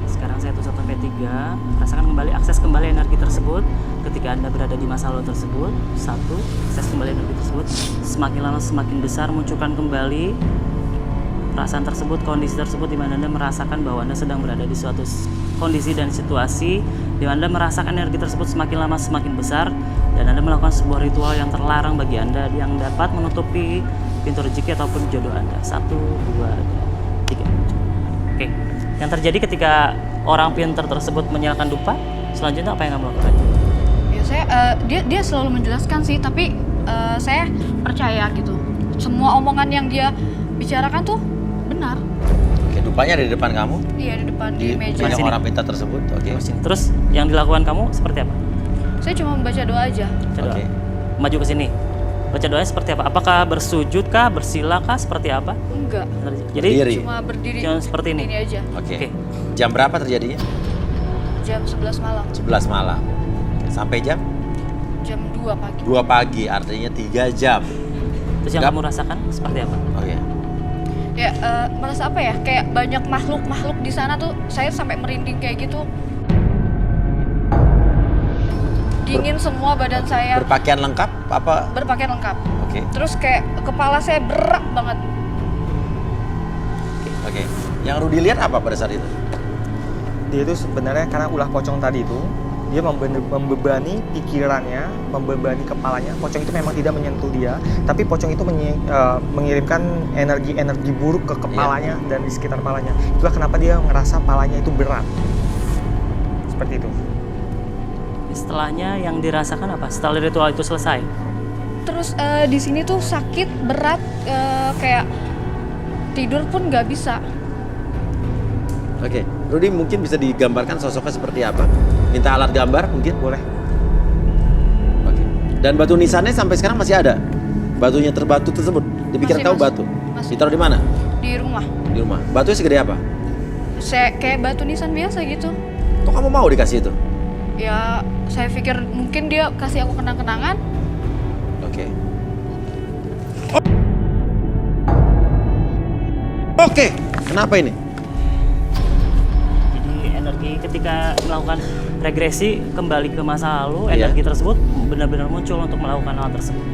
Sekarang saya 1 sampai 3. Rasakan kembali, akses kembali energi tersebut ketika Anda berada di masa lalu tersebut. 1, akses kembali energi tersebut. Semakin lama semakin besar, munculkan kembali perasaan tersebut, kondisi tersebut di mana Anda merasakan bahwa Anda sedang berada di suatu kondisi dan situasi di mana Anda merasakan energi tersebut semakin lama semakin besar, dan Anda melakukan sebuah ritual yang terlarang bagi Anda yang dapat menutupi pintu rezeki ataupun jodoh Anda. 1, 2, dan 3. Oke. Yang terjadi ketika orang pintar tersebut menyalakan dupa, selanjutnya apa yang kamu lakukan? Ya saya dia selalu menjelaskan sih, tapi saya percaya gitu. Semua omongan yang dia bicarakan tuh benar. Oke, dupanya ada di depan kamu. Iya, di depan di meja. punya Sini. orang pintar tersebut. Oke. Terus yang dilakukan kamu seperti apa? Saya cuma membaca doa aja. Baca doa. Oke. Maju ke sini. Baca doanya seperti apa? Apakah bersujud kah, bersila kah, seperti apa? Enggak. Jadi Berdiri. Cuma berdiri. Cuma seperti ini? aja. Oke. Oke. Jam berapa terjadinya? Jam 11 malam. 11 malam. Oke, sampai jam Jam 2 pagi. 2 pagi, artinya 3 jam. Terus yang Gap. kamu rasakan seperti apa? Oke. Ya merasa apa ya? Kayak banyak makhluk-makhluk di sana tuh. Saya sampai merinding kayak gitu. Dingin semua badan saya. Berpakaian lengkap apa? Berpakaian lengkap. Oke. Terus kayak kepala saya berat banget. Oke. Yang Rudi lihat apa pada saat itu? Dia itu sebenarnya karena ulah pocong tadi itu, dia membebani pikirannya, membebani kepalanya. Pocong itu memang tidak menyentuh dia, tapi pocong itu mengirimkan energi-energi buruk ke kepalanya dan di sekitar kepalanya. Itulah kenapa dia ngerasa kepalanya itu berat. Seperti itu. Setelahnya yang dirasakan apa? Setelah ritual itu selesai? Terus di sini tuh sakit berat, kayak tidur pun nggak bisa. Oke. Rudi mungkin bisa digambarkan sosoknya seperti apa? Minta alat gambar mungkin? Boleh. Oke. Dan batu nisannya sampai sekarang masih ada? Batunya terbatu tersebut? Dipikir Masih, tahu masih. batu? Masih. Ditaruh di mana? Di rumah. Di rumah. Batunya segede apa? Saya kayak batu nisan biasa gitu. Kok kamu mau dikasih itu? Ya saya pikir mungkin dia kasih aku kenang-kenangan. Oke. Oke. Kenapa ini? Jadi energi ketika melakukan regresi kembali ke masa lalu, Iya. energi tersebut benar-benar muncul untuk melakukan hal tersebut.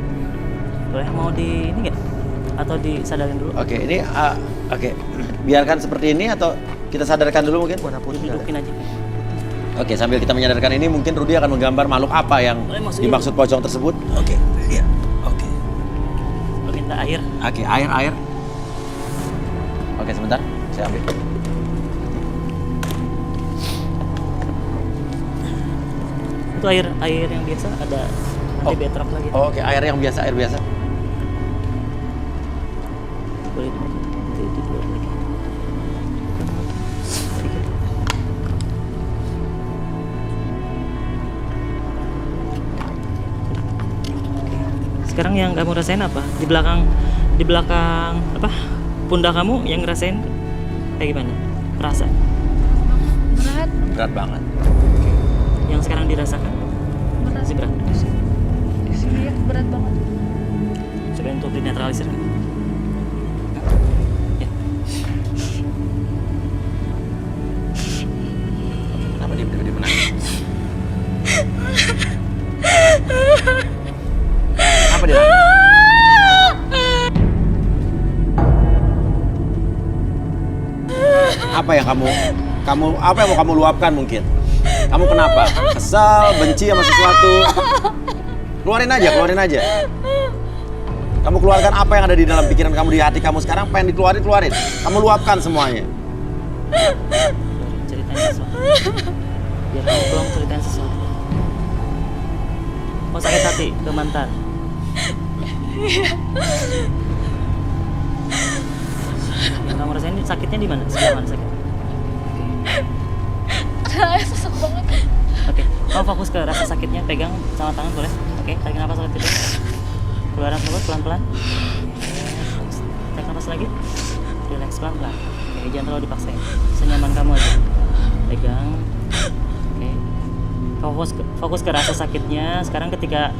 Boleh mau di ini nggak? Atau disadarin dulu? Oke, ini oke. Biarkan seperti ini atau kita sadarkan dulu mungkin? Dudukin aja. Oke, sambil kita menyadarkan ini mungkin Rudi akan menggambar makhluk apa yang Boleh masukin. dimaksud pocong tersebut. Oke, iya. Oke. Lo minta air. Oke, air. Oke, sebentar. Saya ambil. Itu air yang biasa ada nanti betrap lagi. Oh, oke, air biasa. Boleh itu dulu lagi. Sedikit. Sekarang yang kamu rasain apa? Di belakang apa? Pundak kamu yang ngerasain kayak gimana? Rasa Berat. Berat banget. yang sekarang dirasakan Berat. masih berat. Di sini ya berat banget. Coba untuk dinetralisir kan? apa yang kamu apa yang mau kamu luapkan mungkin? Kamu kenapa? Kesal, benci sama sesuatu? Keluarin aja. Kamu keluarkan apa yang ada di dalam pikiran kamu, di hati kamu sekarang, pengen keluarin. Kamu luapkan semuanya. Ceritain sesuatu. Biar kamu pulang ceritain sesuatu. Mau sakit hati ke mantan? Yang kamu rasain sakitnya di mana? Sebelah mana sakit? Saya susah banget. Oke, kamu fokus ke rasa sakitnya, pegang sama tangan boleh? Oke, tarik nafas lagi. Keluar nafas pelan-pelan. Tarik nafas lagi. Relax pelan-pelan. Oke, jangan terlalu dipaksain. Senyaman kamu aja. Pegang. Oke. Fokus ke rasa sakitnya. Sekarang ketika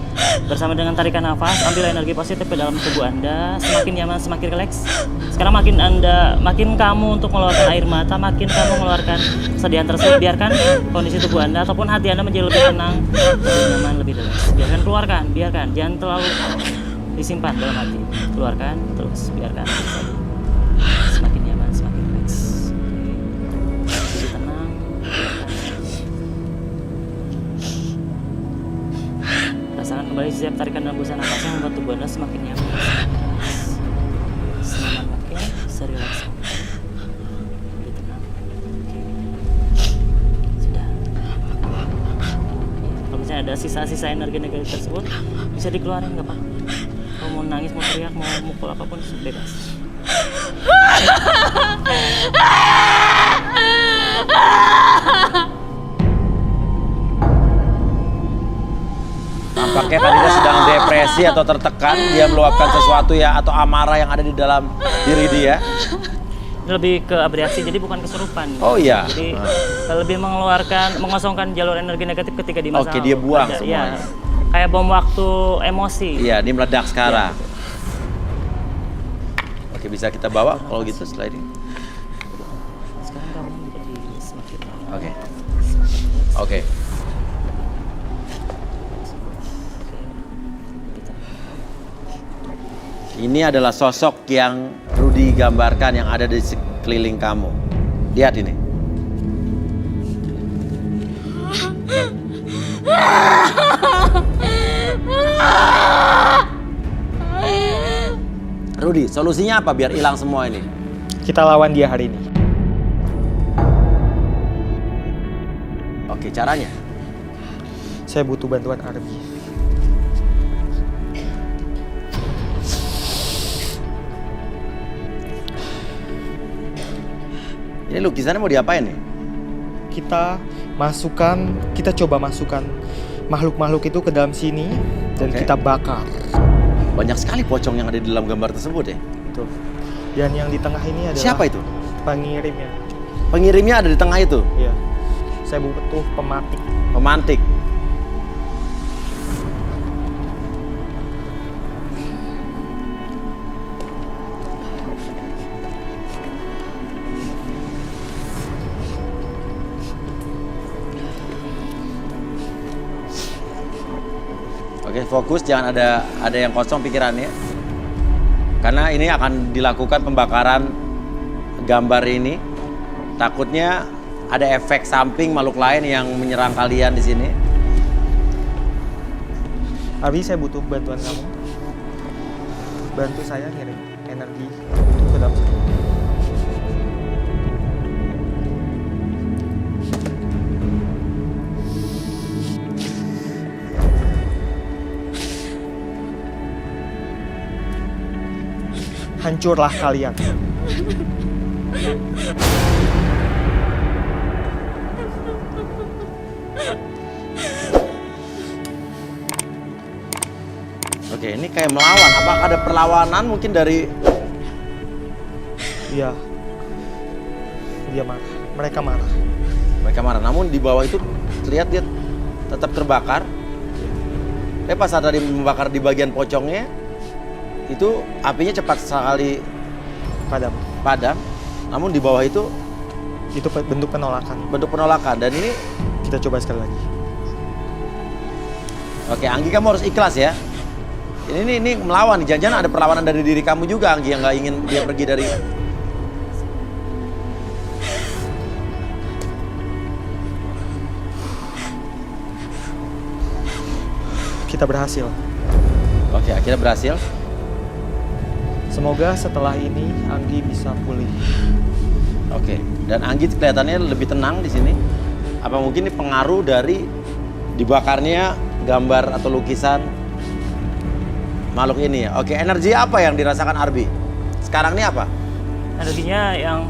bersama dengan tarikan nafas, ambil energi positif ke dalam tubuh Anda. Semakin nyaman, semakin rileks. Sekarang makin kamu untuk mengeluarkan air mata, makin kamu mengeluarkan kesedihan tersebut. Biarkan kondisi tubuh Anda ataupun hati Anda menjadi lebih tenang, lebih nyaman, lebih rileks. Biarkan, jangan terlalu disimpan dalam hati. Keluarkan terus, biarkan. Semakin nyaman, semakin rileks. Lebih tenang. Rasakan kembali setiap tarikan dan hembusan nafas yang membuat tubuh Anda semakin nyaman. Senyaman mungkin, serileks mungkin. Lebih tenang. Oke. Sudah. Kalau misalnya ada sisa-sisa energi negatif tersebut, bisa dikeluarin nggak apa-apa. Kalau mau nangis, mau teriak, mau mukul apapun, bebas. Nampaknya Khadijah sedang depresi atau tertekan, dia meluapkan sesuatu ya, atau amarah yang ada di dalam diri dia. Lebih ke bereaksi, jadi bukan kesurupan. Oh iya. Jadi lebih mengosongkan jalur energi negatif ketika di masa Oke, dia buang ada, semuanya. ya, kayak bom waktu emosi. Iya, ini meledak sekarang. Oke, bisa kita bawa kalau gitu setelah ini. Sekarang kamu menjadi semakin Oke. Oke. Ini adalah sosok yang Rudy gambarkan yang ada di sekeliling kamu. Lihat ini. Rudy, solusinya apa biar hilang semua ini? Kita lawan dia hari ini. Oke, caranya? Saya butuh bantuan Arbi. Ini lukisannya mau diapain nih? Kita coba masukkan makhluk-makhluk itu ke dalam sini dan Oke. kita bakar. Banyak sekali pocong yang ada di dalam gambar tersebut ya. Tuh. Dan yang di tengah ini adalah Siapa itu? pengirimnya. Pengirimnya ada di tengah itu. Iya. Saya butuh pematik. Pemantik. Oke, fokus, jangan ada yang kosong pikirannya. Karena ini akan dilakukan pembakaran gambar ini. Takutnya ada efek samping makhluk lain yang menyerang kalian di sini. Arbi, saya butuh bantuan kamu. Bantu saya ngirim energi itu ke dalam sini. Hancurlah kalian. Oke, ini kayak melawan. Apakah ada perlawanan mungkin dari... Iya. Dia marah. Mereka marah. Mereka marah, namun di bawah itu terlihat dia tetap terbakar. Tapi pas saat tadi membakar di bagian pocongnya, itu apinya cepat sekali padam. Namun di bawah itu bentuk penolakan. bentuk penolakan. Dan ini, Kita coba sekali lagi. oke Anggi, kamu harus ikhlas ya. Ini melawan, jangan-jangan ada perlawanan dari diri kamu juga, Anggi, yang nggak ingin dia pergi dari... kita berhasil. Oke, akhirnya berhasil. Semoga setelah ini Anggi bisa pulih. Oke, dan Anggi kelihatannya lebih tenang di sini. Apa mungkin ini pengaruh dari dibakarnya gambar atau lukisan makhluk ini ya? Oke, energi apa yang dirasakan Arbi? Sekarang ini apa? Energinya yang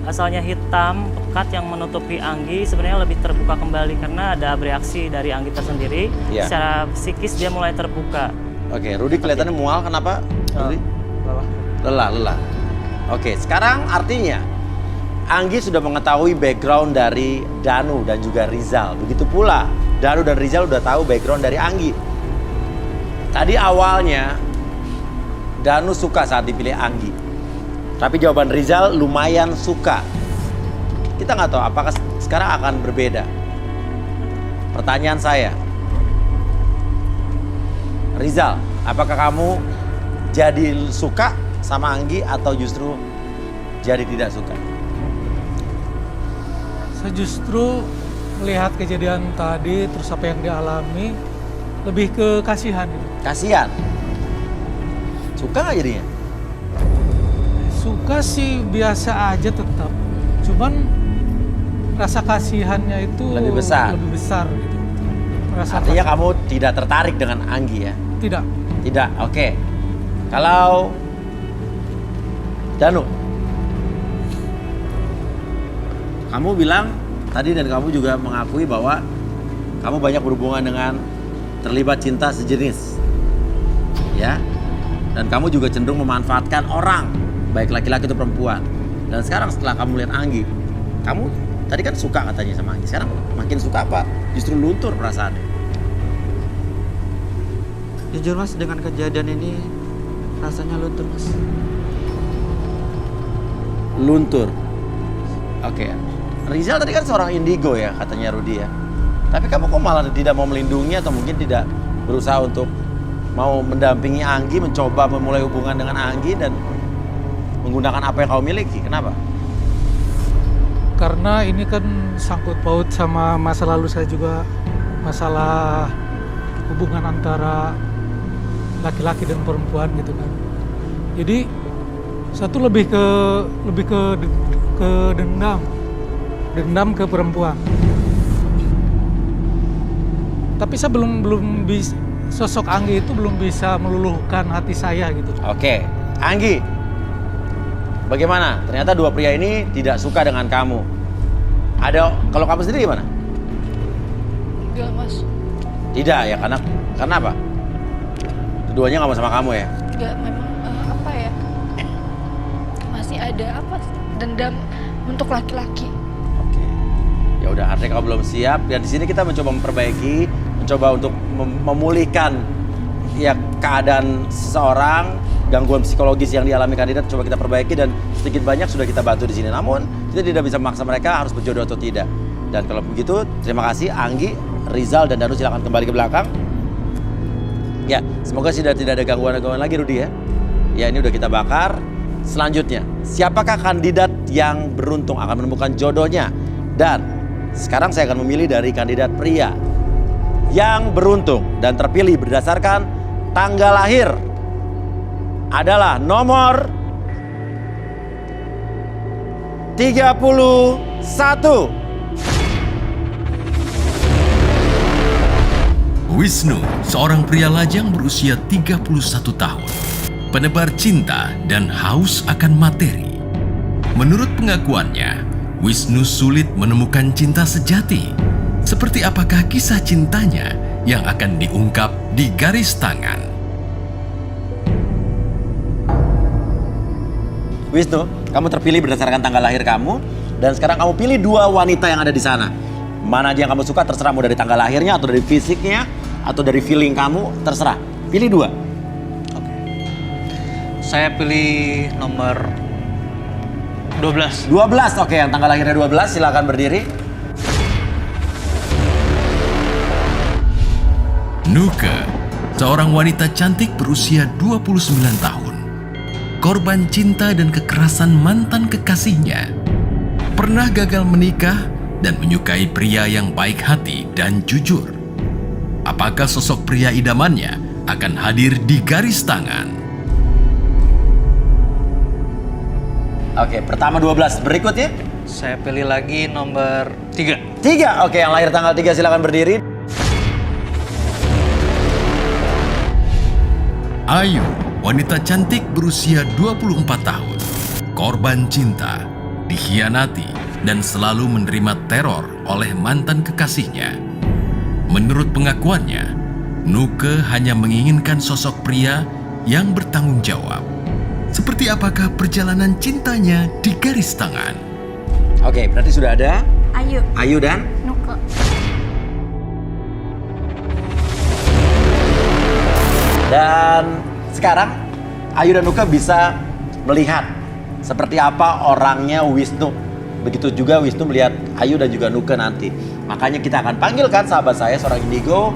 asalnya hitam, pekat yang menutupi Anggi sebenarnya lebih terbuka kembali karena ada bereaksi dari Anggi tersendiri. Iya. Secara psikis dia mulai terbuka. Oke, Rudi kelihatannya mual. Kenapa? Rudi? Lelah. Oke, sekarang artinya Anggi sudah mengetahui background dari Danu dan juga Rizal. Begitu pula Danu dan Rizal udah tahu background dari Anggi. Tadi awalnya Danu suka saat dipilih Anggi. Tapi jawaban Rizal lumayan suka. Kita nggak tahu apakah sekarang akan berbeda. Pertanyaan saya, Rizal, apakah kamu jadi suka sama Anggi atau justru jadi tidak suka? Saya justru melihat kejadian tadi, terus apa yang dialami, lebih ke kasihan. Kasihan. Suka nggak jadinya? Suka sih biasa aja tetap. Cuman rasa kasihannya itu Lebih besar gitu. Artinya kamu tidak tertarik dengan Anggi ya? Tidak. Tidak, oke. Kalau Danu, kamu bilang tadi dan kamu juga mengakui bahwa kamu banyak berhubungan dengan terlibat cinta sejenis, ya. Dan kamu juga cenderung memanfaatkan orang, baik laki-laki atau perempuan. Dan sekarang setelah kamu lihat Anggi, kamu tadi kan suka katanya sama Anggi. Sekarang makin suka apa? Justru luntur perasaannya. Jujur Mas, dengan kejadian ini rasanya luntur Mas. Luntur. Oke. Rizal tadi kan seorang indigo ya katanya Rudi ya. Tapi kamu kok malah tidak mau melindungi atau mungkin tidak berusaha untuk mau mendampingi Anggi, mencoba memulai hubungan dengan Anggi dan menggunakan apa yang kau miliki. Kenapa? Karena ini kan sangkut paut sama masa lalu saya juga, masalah hubungan antara laki-laki dan perempuan gitu kan. Jadi satu lebih ke dendam ke perempuan. Tapi saya belum bisa, sosok Anggi itu belum bisa meluluhkan hati saya gitu. Oke, Anggi, bagaimana? Ternyata dua pria ini tidak suka dengan kamu. Kalau kamu sendiri gimana? Enggak, Mas. Tidak ya, karena apa? Keduanya nggak mau sama kamu ya? Enggak, memang apa ya? Masih ada apa? Dendam untuk laki-laki. Oke. Ya udah, artinya kamu belum siap. Dan di sini kita mencoba memperbaiki, mencoba untuk memulihkan ya keadaan seseorang, gangguan psikologis yang dialami kandidat coba kita perbaiki dan sedikit banyak sudah kita bantu di sini. Namun kita tidak bisa memaksa mereka harus berjodoh atau tidak. Dan kalau begitu, terima kasih Anggi, Rizal dan Danu, silakan kembali ke belakang. Ya, semoga tidak ada gangguan-gangguan lagi Rudi ya. Ya, ini udah kita bakar. Selanjutnya, siapakah kandidat yang beruntung akan menemukan jodohnya? Dan sekarang saya akan memilih dari kandidat pria yang beruntung dan terpilih berdasarkan tanggal lahir adalah nomor 31. Wisnu, seorang pria lajang berusia 31 tahun, penebar cinta dan haus akan materi. Menurut pengakuannya, Wisnu sulit menemukan cinta sejati. Seperti apakah kisah cintanya yang akan diungkap di garis tangan? Wisnu, kamu terpilih berdasarkan tanggal lahir kamu dan sekarang kamu pilih dua wanita yang ada di sana. Mana aja yang kamu suka, terserah, mau dari tanggal lahirnya atau dari fisiknya atau dari feeling kamu, terserah. Pilih dua. Oke. Saya pilih nomor 12. 12, oke, yang tanggal lahirnya 12 silakan berdiri. Nuke, seorang wanita cantik berusia 29 tahun. Korban cinta dan kekerasan mantan kekasihnya. Pernah gagal menikah dan menyukai pria yang baik hati dan jujur. apakah sosok pria idamannya akan hadir di garis tangan? Oke, pertama 12. Berikutnya? Saya pilih lagi nomor 3. 3. Oke, yang lahir tanggal 3 silakan berdiri. Ayu, wanita cantik berusia 24 tahun. Korban cinta, dikhianati, dan selalu menerima teror oleh mantan kekasihnya. Menurut pengakuannya, Nuke hanya menginginkan sosok pria yang bertanggung jawab. Seperti apakah perjalanan cintanya di garis tangan? Oke, berarti sudah ada Ayu, Ayu dan Nuke. Dan sekarang Ayu dan Nuke bisa melihat seperti apa orangnya Wisnu. Begitu juga Wisnu melihat Ayu dan juga Nuke nanti. Makanya kita akan panggilkan sahabat saya, seorang indigo,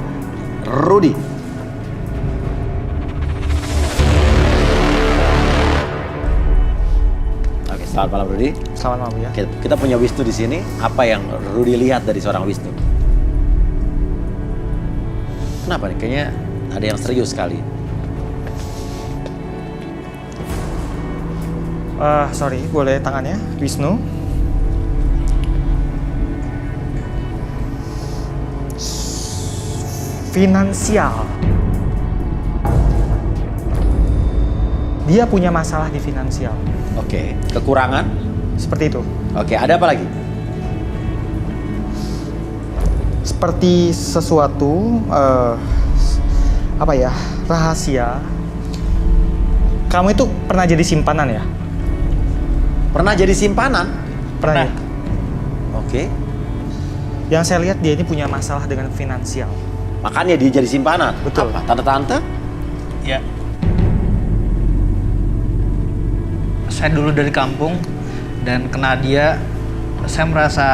Rudy. Oke, selamat malam Rudy. Selamat malam ya. Kita punya Wisnu di sini. Apa yang Rudy lihat dari seorang Wisnu? Kenapa nih? Kayaknya ada yang serius sekali. Sorry, boleh tangannya, Wisnu. Finansial. Dia punya masalah di finansial. Oke, kekurangan. Seperti itu. Oke, ada apa lagi? Seperti sesuatu apa ya, rahasia. Kamu itu pernah jadi simpanan ya? Pernah jadi simpanan? Pernah. Ya? Oke. Yang saya lihat dia ini punya masalah dengan finansial. Makanya dia jadi simpanan. Betul. Apa? Tante-tante? Ya. Saya dulu dari kampung dan kena dia, saya merasa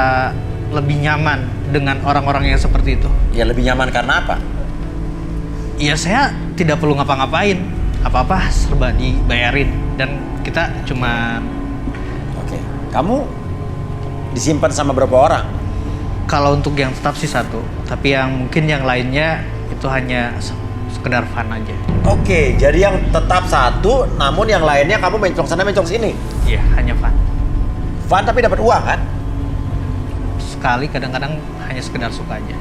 lebih nyaman dengan orang-orang yang seperti itu. Ya lebih nyaman karena apa? Ya saya tidak perlu ngapa-ngapain, apa-apa serba dibayarin dan kita cuma. Oke. Kamu disimpan sama berapa orang? Kalau untuk yang tetap sih 1, tapi yang mungkin yang lainnya itu hanya sekedar fun aja. Oke, jadi yang tetap 1, namun yang lainnya kamu mencong sana mencong sini. Iya, hanya fun. Fun tapi dapat uang kan? Sekali kadang-kadang hanya sekedar suka aja.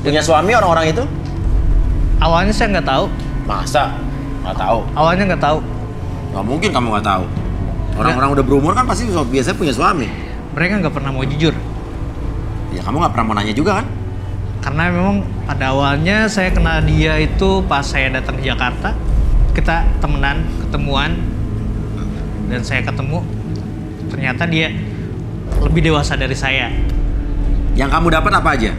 Punya suami orang-orang itu? Awalnya saya nggak tahu. Masa? Nggak tahu. Awalnya nggak tahu. Nggak mungkin kamu nggak tahu. Orang-orang udah berumur kan pasti biasanya punya suami. Mereka nggak pernah mau jujur. Ya kamu nggak pernah mau nanya juga kan? Karena memang pada awalnya saya kenal dia itu pas saya datang ke Jakarta. Kita ketemuan, dan saya ketemu. Ternyata dia lebih dewasa dari saya. Yang kamu dapat apa aja?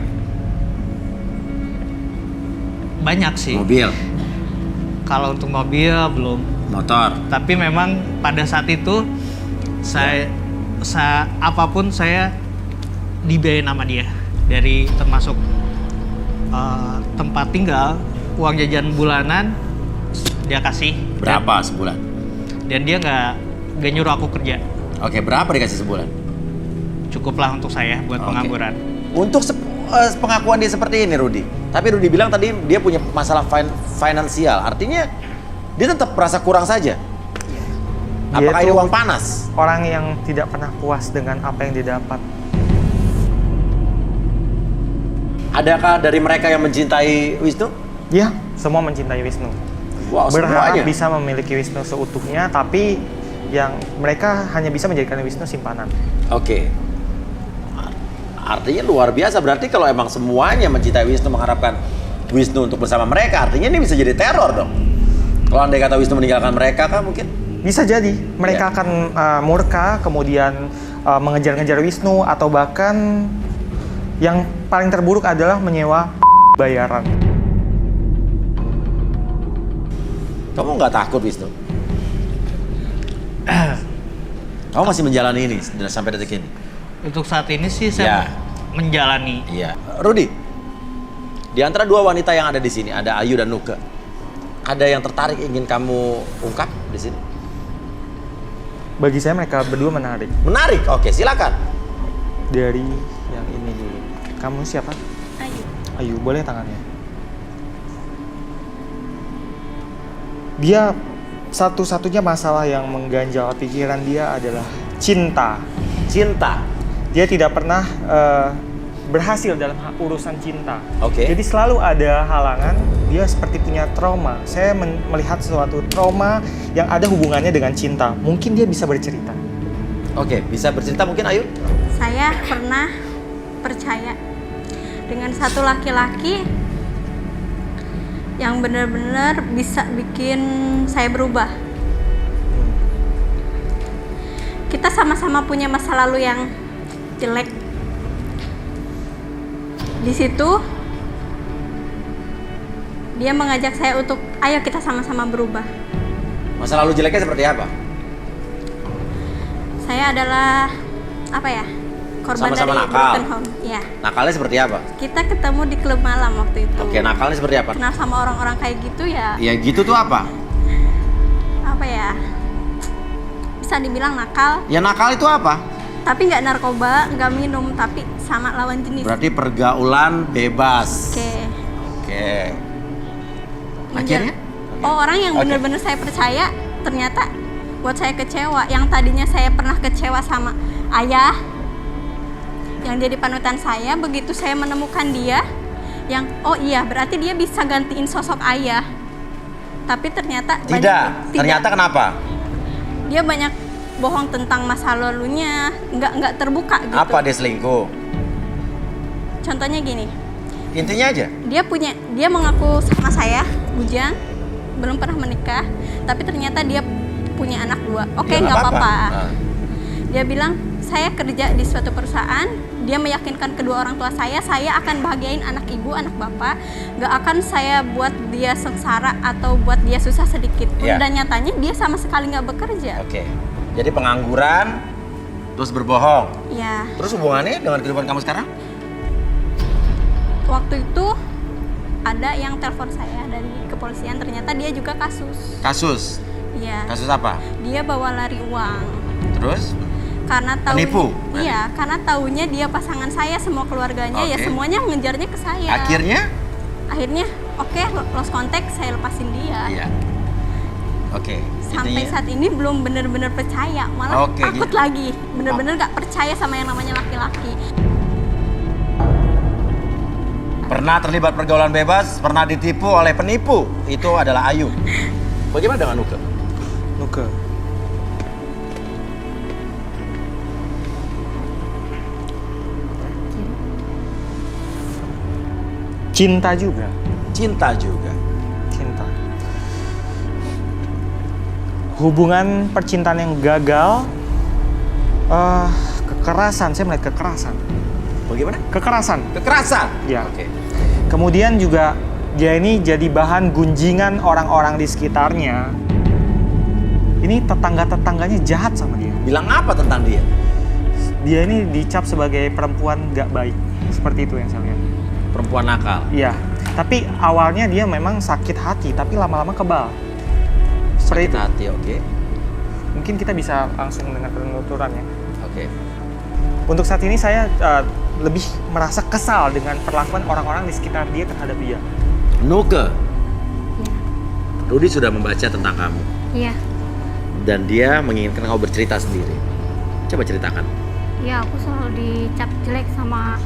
Banyak sih. Mobil, Kalau untuk mobil belum. motor. Tapi memang pada saat itu apapun saya dibiayain sama dia, dari termasuk tempat tinggal, uang jajan bulanan dia kasih. Berapa sebulan? Dan dia nggak nyuruh aku kerja. Oke, berapa dikasih sebulan? Cukuplah untuk saya buat Oke. pengangguran. Untuk pengakuan dia seperti ini, Rudy. Tapi Rudy bilang tadi dia punya masalah finansial. Artinya dia tetap merasa kurang saja. Apakah ini itu uang panas? orang yang tidak pernah puas dengan apa yang didapat. Adakah dari mereka yang mencintai Wisnu? Ya, semua mencintai Wisnu. Wow, Berharap semuanya. bisa memiliki Wisnu seutuhnya, tapi yang mereka hanya bisa menjadikan Wisnu simpanan. Oke. Artinya luar biasa. Berarti kalau emang semuanya mencintai Wisnu, mengharapkan Wisnu untuk bersama mereka, artinya ini bisa jadi teror dong. Kalau andai kata Wisnu meninggalkan mereka kan mungkin. Bisa jadi mereka Ya. akan murka, kemudian mengejar-ngejar Wisnu, atau bahkan yang paling terburuk adalah menyewa bayaran. Kamu nggak takut Wisnu? Kamu masih menjalani ini sampai detik ini? Untuk saat ini sih Ya. saya menjalani. Iya. Rudy, di antara dua wanita yang ada di sini, ada Ayu dan Nuke. Ada yang tertarik ingin kamu ungkap di sini? Bagi saya mereka berdua menarik. Menarik? Oke, silakan. Dari yang ini dulu. Kamu siapa? Ayu. Ayu, boleh tangannya. Dia satu-satunya masalah yang mengganjal pikiran dia adalah cinta. Cinta. Dia tidak pernah berhasil dalam urusan cinta. Oke. Jadi selalu ada halangan, dia seperti punya trauma. Saya melihat suatu trauma yang ada hubungannya dengan cinta. Mungkin dia bisa bercerita. Oke, bisa bercerita mungkin Ayu? Saya pernah percaya dengan satu laki-laki yang benar-benar bisa bikin saya berubah. Kita sama-sama punya masa lalu yang jelek. Di situ dia mengajak saya untuk ayo kita sama-sama berubah. Masa lalu jeleknya seperti apa? Saya adalah korban Sama-sama dari nakal. broken home. Ya. Nakalnya seperti apa? Kita ketemu di klub malam waktu itu. Oke, nakalnya seperti apa? Kenal sama orang-orang kayak gitu ya. Ya gitu tuh apa? Bisa dibilang nakal, Ya nakal itu apa? tapi nggak narkoba, nggak minum, tapi sama lawan jenis. Berarti pergaulan bebas. Oke. Oke. Akhirnya? Orang yang Oke. benar-benar saya percaya ternyata buat saya kecewa. Yang tadinya saya pernah kecewa sama ayah, yang jadi panutan saya, begitu saya menemukan dia, yang oh iya berarti dia bisa gantiin sosok ayah. Tapi ternyata Tidak. Ternyata kenapa? dia banyak bohong tentang masa lalunya, nggak terbuka gitu. Apa dia selingkuh? Contohnya gini, Intinya aja. dia mengaku sama saya bujang, belum pernah menikah, tapi ternyata dia punya anak 2. Oke, Ya, nggak apa-apa. Nah, Dia bilang saya kerja di suatu perusahaan, dia meyakinkan kedua orang tua saya akan bahagiain anak ibu, anak bapak, nggak akan saya buat dia sengsara atau buat dia susah sedikit pun. Ya. Dan nyatanya dia sama sekali nggak bekerja. Oke. Jadi pengangguran, terus berbohong. Ya, Terus hubungannya dengan kehidupan kamu sekarang? waktu itu ada yang telepon saya dari kepolisian, ternyata dia juga kasus. Kasus. Iya. Kasus apa? Dia bawa lari uang. Terus? Karena tahu Penipu? Iya, karena taunya dia pasangan saya, semua keluarganya ya Oke. semuanya mengejarnya ke saya. Akhirnya oke, lost contact, saya lepasin dia. Iya. Oke. Sampai intinya- saat ini belum benar-benar percaya, malah Oke, takut gitu. lagi. Benar-benar nggak percaya sama yang namanya laki-laki. Pernah terlibat pergaulan bebas, pernah ditipu oleh penipu. Itu adalah Ayu. Bagaimana dengan Nuke? Nuke. Cinta juga. Cinta juga. Cinta. Hubungan percintaan yang gagal, kekerasan. Saya melihat kekerasan. Bagaimana? Kekerasan. Kekerasan. Ya. Oke. Kemudian juga dia ini jadi bahan gunjingan orang-orang di sekitarnya. Ini tetangga-tetangganya jahat sama dia. Bilang apa tentang dia? Dia ini dicap sebagai perempuan gak baik. Seperti itu yang saya lihat. Perempuan nakal. Iya. Tapi awalnya dia memang sakit hati, tapi lama-lama kebal. Seperti Sakit itu. hati, oke. Mungkin kita bisa langsung dengan penuturannya. Oke. Untuk saat ini saya lebih merasa kesal dengan perlakuan orang-orang di sekitar dia terhadap dia. Nuke. Rudi sudah membaca tentang kamu. Iya. Dan dia menginginkan kamu bercerita sendiri. Coba ceritakan. Ya, aku selalu dicap jelek sama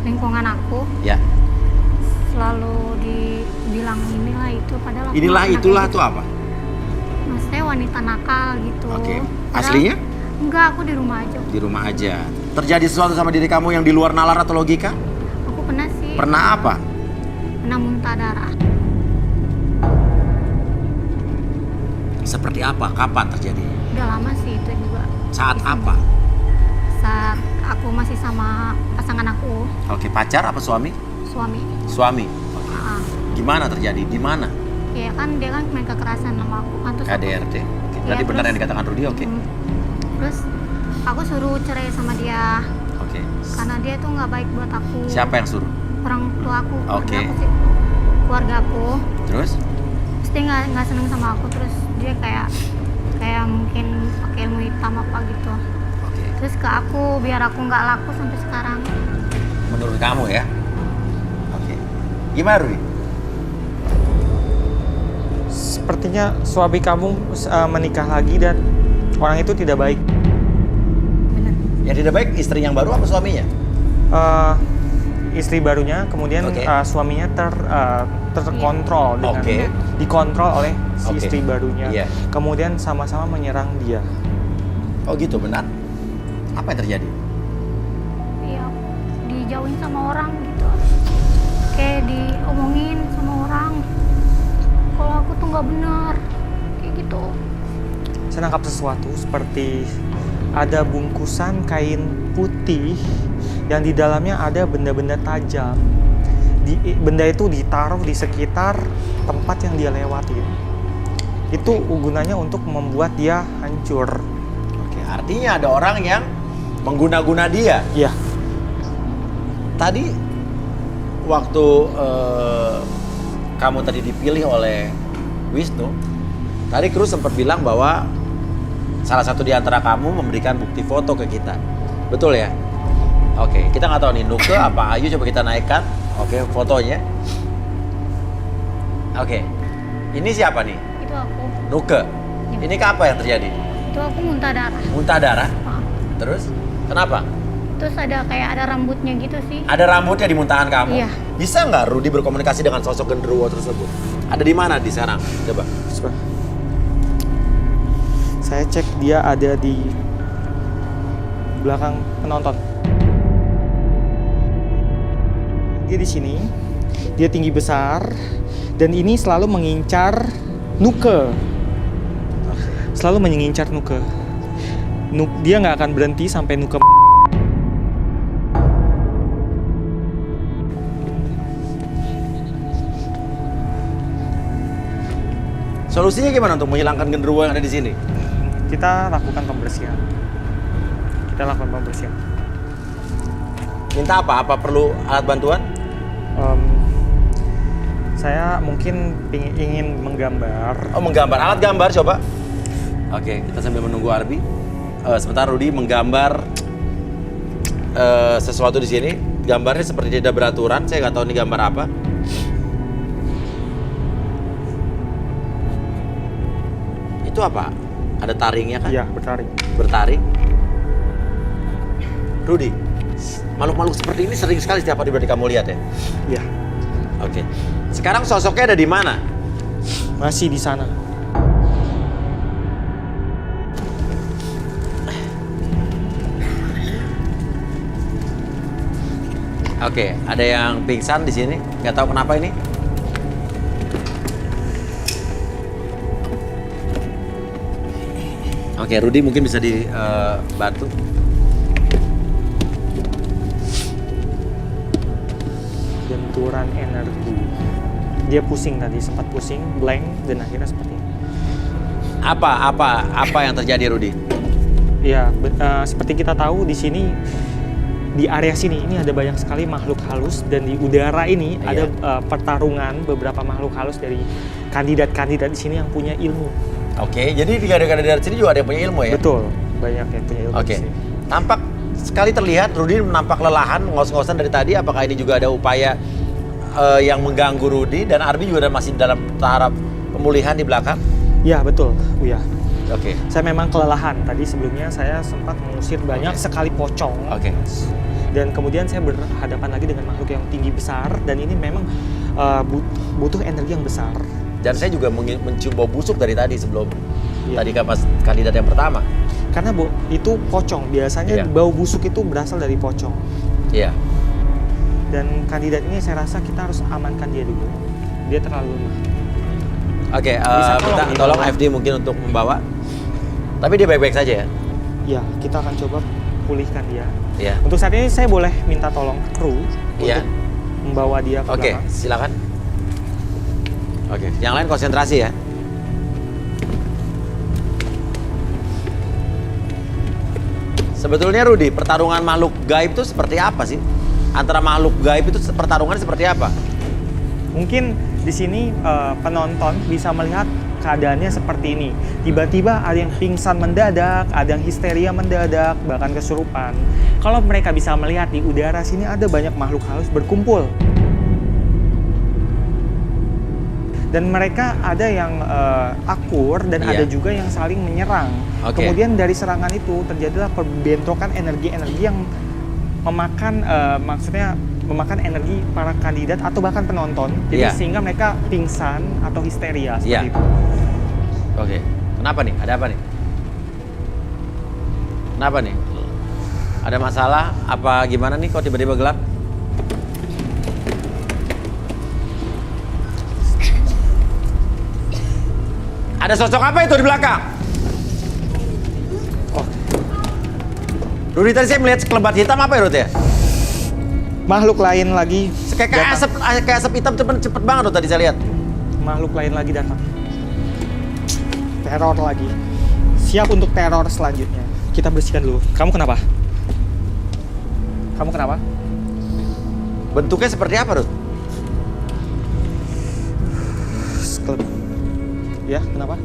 lingkungan aku. Ya. Selalu dibilang inilah itu, padahal aku Inilah nggak pernah itulah kayak itu apa? gitu. Maksudnya wanita nakal gitu. Oke. Padahal- Aslinya? Enggak, aku di rumah aja. Di rumah aja. Terjadi sesuatu sama diri kamu yang di luar nalar atau logika? Aku pernah sih, Pernah apa? pernah muntah darah. Seperti apa? Kapan terjadi? Udah lama sih itu juga. Saat Di apa? Saat aku masih sama pasangan aku, Oke, pacar apa suami? suami. Suami. Oke. Ah, Gimana terjadi? Di mana? ya kan dia kan main kekerasan sama aku kan, terus aku- KDRT. Oke. Berarti Iya, benar terus- yang dikatakan Rudi, oke. Terus aku suruh cerai sama dia Oke. karena dia tuh nggak baik buat aku. Siapa yang suruh? Orang tua aku. Oke. Keluarga aku sih. Keluarga aku. Terus? Terus dia nggak seneng sama aku, terus dia kayak mungkin pakai ilmu hitam apa gitu. Oke. Terus ke aku biar aku nggak laku sampai sekarang. Menurut kamu ya? Oke. Gimana Rudi? Sepertinya suami kamu menikah lagi dan orang itu tidak baik. Yang tidak baik istri yang baru apa suaminya? Istri barunya, kemudian suaminya terkontrol dengan dikontrol oleh si istri barunya. Kemudian sama-sama menyerang dia. Oh gitu, benar? Apa yang terjadi? Iya, dijauhin sama orang gitu. Kayak diomongin sama orang. Kalau aku tuh nggak benar, kayak gitu. Saya nangkap sesuatu seperti ada bungkusan kain putih yang di dalamnya ada benda-benda tajam. Benda itu ditaruh di sekitar tempat yang dia lewatin. Itu gunanya untuk membuat dia hancur. Oke, artinya ada orang yang mengguna-guna dia. Iya. Tadi waktu kamu tadi dipilih oleh Wisnu, tadi kru sempat bilang bahwa salah satu di antara kamu memberikan bukti foto ke kita. Betul ya? Oke, kita nggak tahu nih Nuke apa Ayu, coba kita naikkan. Oke, fotonya. Oke, ini siapa nih? Itu aku. Nuke. Ini apa yang terjadi? Itu aku muntah darah. Muntah darah? Terus? Kenapa? Terus ada rambutnya gitu sih. Ada rambutnya di muntahan kamu? Iya. Bisa nggak Rudi berkomunikasi dengan sosok genderuwo tersebut? Ada di mana di sekarang? Coba. Saya cek dia ada di belakang penonton. Dia di sini, dia tinggi besar, dan ini selalu mengincar Nuke. Selalu mengincar Nuke. Dia nggak akan berhenti sampai Nuke. Solusinya gimana untuk menghilangkan genderuwo yang ada di sini? Kita lakukan pembersihan. Minta apa? Apa perlu alat bantuan? Saya mungkin ingin menggambar. Oh, menggambar. Alat gambar coba. Oke, kita sambil menunggu Arbi. Sebentar Rudi menggambar sesuatu di sini. Gambarnya seperti tidak beraturan. Saya nggak tahu ini gambar apa. Itu apa? Ada taringnya kan? Iya, bertaring. Bertaring. Rudi, makhluk-makhluk seperti ini sering sekali setiap hari berarti kamu lihat ya? Iya. Oke. Sekarang sosoknya ada di mana? Masih di sana. Oke, ada yang pingsan di sini. Nggak tahu kenapa ini. Oke, Rudi mungkin bisa dibantu. Benturan energi. Dia pusing tadi, sempat pusing, blank, dan akhirnya seperti ini. Apa yang terjadi, Rudi? Ya, seperti kita tahu di sini, di area sini ini ada banyak sekali makhluk halus, dan di udara ini ada pertarungan beberapa makhluk halus dari kandidat-kandidat di sini yang punya ilmu. Oke, jadi di kandidat sini juga ada yang punya ilmu ya? Betul, banyak yang punya ilmu. Oke, tampak sekali terlihat Rudi nampak lelahan, ngos-ngosan dari tadi. Apakah ini juga ada upaya yang mengganggu Rudi, dan Arbi juga masih dalam tahap pemulihan di belakang? Ya, betul, Uya. Oke. Saya memang kelelahan. Tadi sebelumnya saya sempat mengusir banyak sekali pocong. Oke. Dan kemudian saya berhadapan lagi dengan makhluk yang tinggi besar, dan ini memang butuh energi yang besar. Dan saya juga mencium bau busuk dari tadi sebelum tadi pas kandidat yang pertama. Karena itu pocong, biasanya bau busuk itu berasal dari pocong. Iya. Dan kandidat ini saya rasa kita harus amankan dia dulu. Dia terlalu lemah. Oke, minta tolong FD mungkin untuk membawa. Tapi dia baik-baik saja ya? Iya, kita akan coba pulihkan dia. Iya. Untuk saat ini saya boleh minta tolong kru untuk membawa dia ke belakang. Oke, silakan. Oke, yang lain konsentrasi ya. Sebetulnya Rudi, pertarungan makhluk gaib itu seperti apa sih? Antara makhluk gaib itu pertarungannya seperti apa? Mungkin di sini penonton bisa melihat keadaannya seperti ini. Tiba-tiba ada yang pingsan mendadak, ada yang histeria mendadak, bahkan kesurupan. Kalau mereka bisa melihat di udara sini ada banyak makhluk halus berkumpul. Dan mereka ada yang akur dan Iya. ada juga yang saling menyerang. Oke. Kemudian dari serangan itu terjadilah perbentrokan energi-energi yang memakan memakan energi para kandidat atau bahkan penonton. Jadi Iya. sehingga mereka pingsan atau histeria Iya. seperti itu. Oke. Kenapa nih? Ada apa nih? Kenapa nih? Ada masalah? Apa gimana nih kok tiba-tiba gelap? Ada sosok apa itu di belakang? Oh, Rudi, tadi saya melihat sekelebat hitam apa ya, Rudi ya? makhluk lain lagi Kayak datang. asap hitam cepet banget Rudi tadi saya lihat. Makhluk lain lagi datang. Teror lagi. Siap untuk teror selanjutnya. Kita bersihkan dulu. Kamu kenapa? Kamu kenapa? Bentuknya seperti apa, Rud? Ya, kenapa?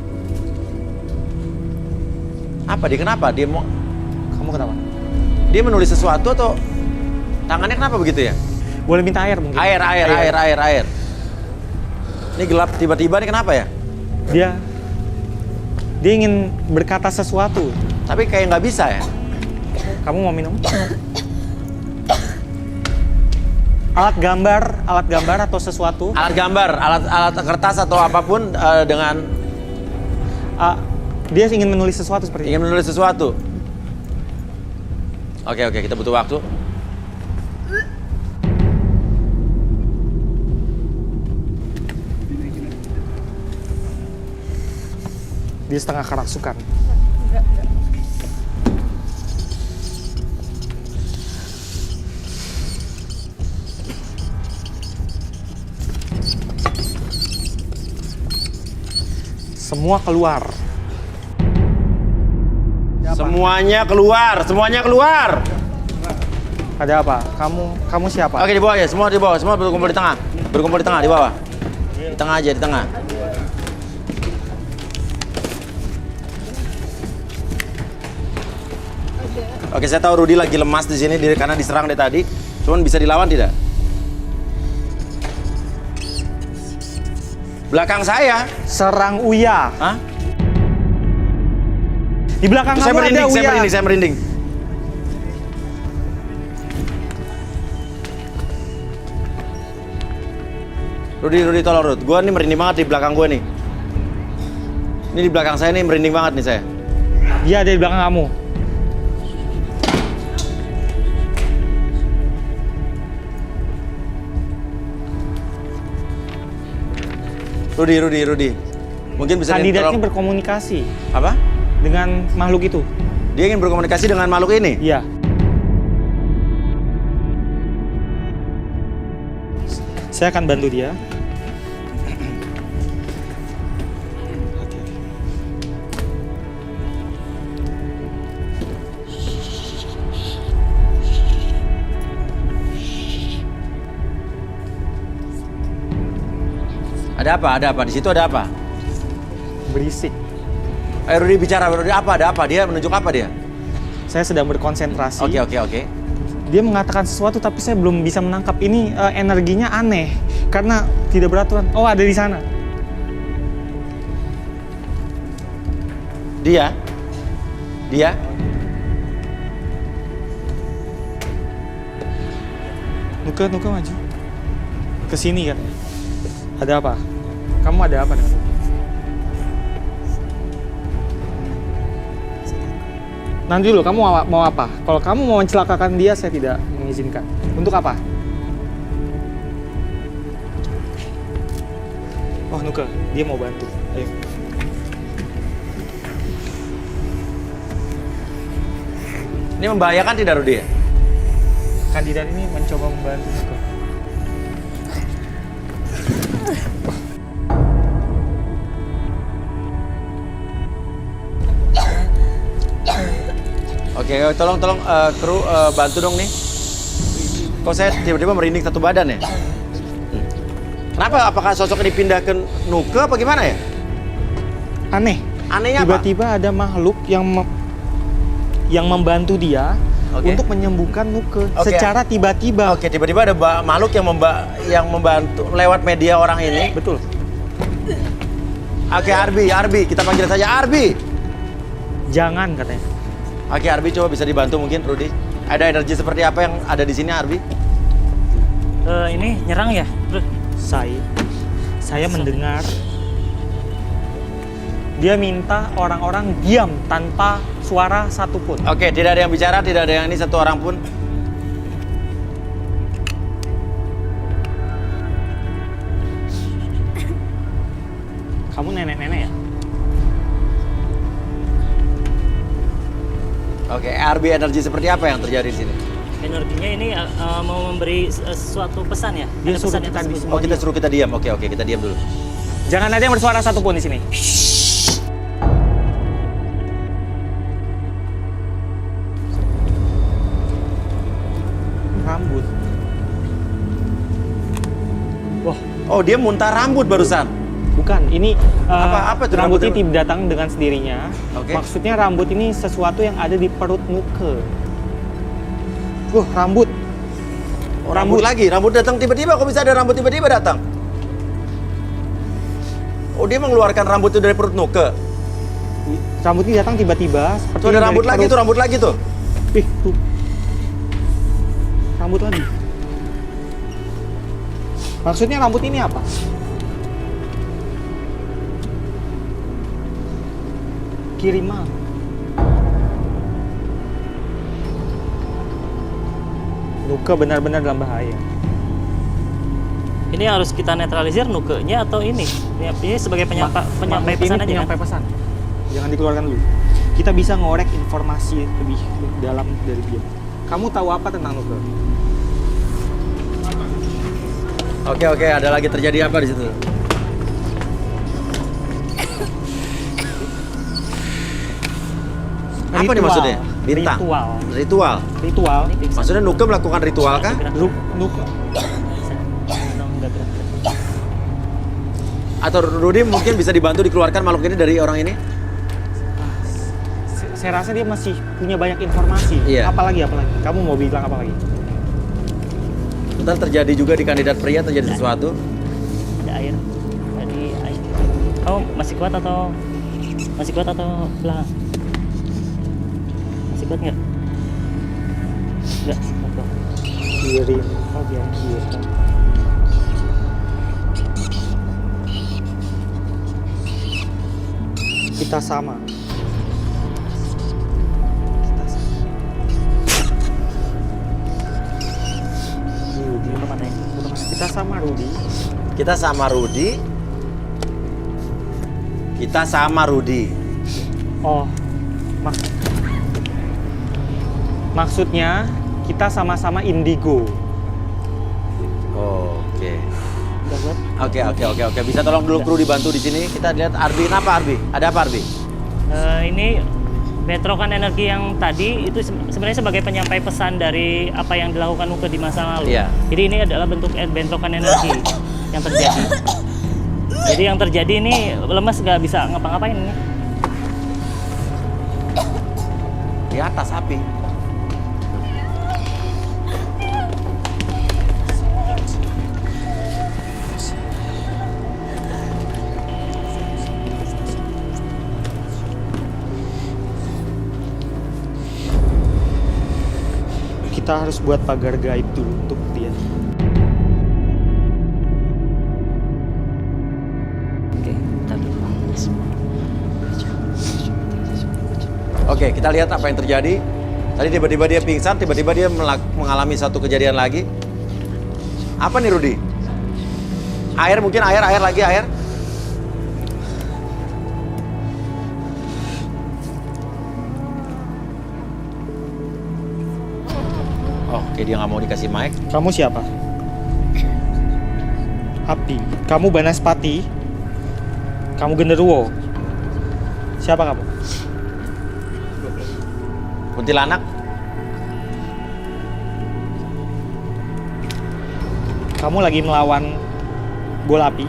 Apa dia? Kenapa? Dia mau Kamu kenapa? dia menulis sesuatu atau tangannya kenapa begitu ya? Boleh minta air mungkin? Air. Ini gelap tiba-tiba nih kenapa ya? Dia ingin berkata sesuatu. Tapi kayak nggak bisa ya? Kamu mau minum? Alat gambar atau sesuatu? Alat gambar, alat kertas atau apapun dengan Dia ingin menulis sesuatu seperti ingin menulis sesuatu. Oke, kita butuh waktu. Dia setengah kerasukan. Semua keluar. Semuanya keluar. Ada apa? Kamu siapa? Oke, di bawah ya, semua berkumpul di tengah. Di bawah. Di tengah aja, di tengah. Oke, saya tahu Rudi lagi lemas di sini karena diserang dari tadi. Cuman bisa dilawan tidak? Belakang saya. Serang Uya. Hah? Di belakang Saya kamu ada Uya. merinding. Rudi, tolong Rud. Gua nih merinding banget di belakang gua nih. Ini di belakang saya nih merinding banget nih saya. Dia ada di belakang kamu. Rudi. Mungkin bisa Kandidatnya tolong- berkomunikasi apa? dengan makhluk itu. Dia ingin berkomunikasi dengan makhluk ini. Iya. Saya akan bantu dia. Oke. Ada apa? Di situ ada apa? Berisik. Ayo Rudi bicara, Rudi ada apa? Dia menunjuk apa dia? Saya sedang berkonsentrasi. Oke. Dia mengatakan sesuatu tapi saya belum bisa menangkap. Ini energinya aneh karena tidak beraturan. Oh, ada di sana. Dia. Nuka maju. Ke sini kan. Ada apa? Kamu ada apa dengan Nuka? Nanti dulu, kamu mau apa? Kalau kamu mau mencelakakan dia, saya tidak mengizinkan. Untuk apa? Oh, Nuka, dia mau bantu. Ayo. Ini membahayakan tidak Rudi ya? Kandidat ini mencoba membantu Nuka. Oke, tolong kru bantu dong nih. Kok saya tiba-tiba merinding satu badan ya? Kenapa? Apakah sosok ini pindah ke Nuka apa gimana ya? Aneh. Anehnya apa? Tiba-tiba ada makhluk yang membantu dia Oke. untuk menyembuhkan Nuka Oke. secara tiba-tiba. Oke, tiba-tiba ada makhluk yang membantu lewat media orang ini. Betul. Oke, Arbi, kita panggil saja Arbi. Jangan katanya. Oke, Arbi coba bisa dibantu mungkin, Rudy. Ada energi seperti apa yang ada di sini, Arbi? Ini nyerang ya? Saya mendengar dia minta orang-orang diam tanpa suara satupun. Oke, tidak ada yang bicara, tidak ada yang ini satu orang pun. Kamu nenek-nenek ya? Oke, Arbi, energi seperti apa yang terjadi di sini? Energinya ini mau memberi sesuatu pesan ya? Dia Ada suruh pesan yang kita tersebut. di semua. Oh, kita suruh kita diam. Oke, kita diam dulu. Jangan ada yang bersuara satupun di sini. Rambut. Wah, Oh, dia muntah rambut barusan. bukan. Ini Apa itu rambut rambutnya? ini datang dengan sendirinya. Oke. Maksudnya rambut ini sesuatu yang ada di perut Nuke. Rambut. Oh, rambut lagi, rambut datang tiba-tiba. Kok bisa ada rambut tiba-tiba datang? Oh, dia mengeluarkan rambut itu dari perut Nuke. Rambut ini datang tiba-tiba. Tuh ada rambut lagi tuh, rambut lagi tuh. Ih, tuh. Rambut lagi. Maksudnya rambut ini apa? Kiriman. Nuke benar-benar dalam bahaya. Ini harus kita netralisir nukenya atau ini? Ini sebagai penyampai Makhluk pesan ini aja penyampai kan? pesan. Jangan dikeluarkan dulu. Kita bisa ngorek informasi lebih dalam dari dia. Kamu tahu apa tentang Nuke? Oke, ada lagi terjadi apa di situ? Apa nih maksudnya? Bintang. Ritual. Ritual. Ini pingsan. Maksudnya Nuke melakukan ritual kah? Nuke. Nggak gerak. Atau Rudy mungkin bisa dibantu dikeluarkan makhluk ini dari orang ini? Saya rasa dia masih punya banyak informasi. Iya. Apalagi? Kamu mau bilang apa lagi? Bentar, terjadi juga di kandidat pria terjadi sesuatu. Ada air. Tadi air. Kamu masih kuat atau belakang? Masih kuat nggak? Nggak. Oke. Kirim bagian kiri. Kita sama. Buka matanya. Kita sama Rudy. Kita sama Rudy. Oh, maksudnya kita sama-sama indigo. Oke. Udah kuat? Oke. Bisa tolong dulu kru dibantu di sini. Kita lihat Arbi. Kenapa Arbi? Ada apa Arbi? Ini bentrokan energi yang tadi itu sebenarnya sebagai penyampai pesan dari apa yang dilakukan Nuke di masa lalu. Iya. Jadi ini adalah bentuk bentrokan energi yang terjadi. Jadi yang terjadi ini lemas, nggak bisa ngapa-ngapain ini. Di atas api. Kita harus buat pagar gaib dulu untuk dia. Oke, kita lihat apa yang terjadi. Tadi tiba-tiba dia pingsan, tiba-tiba dia mengalami satu kejadian lagi. Apa nih Rudy? Air mungkin, air lagi, air. Oke, dia nggak mau dikasih mic. Kamu siapa? Api. Kamu Banaspati. Kamu Genderuwo. Siapa kamu? Kuntilanak. Kamu lagi melawan bola api.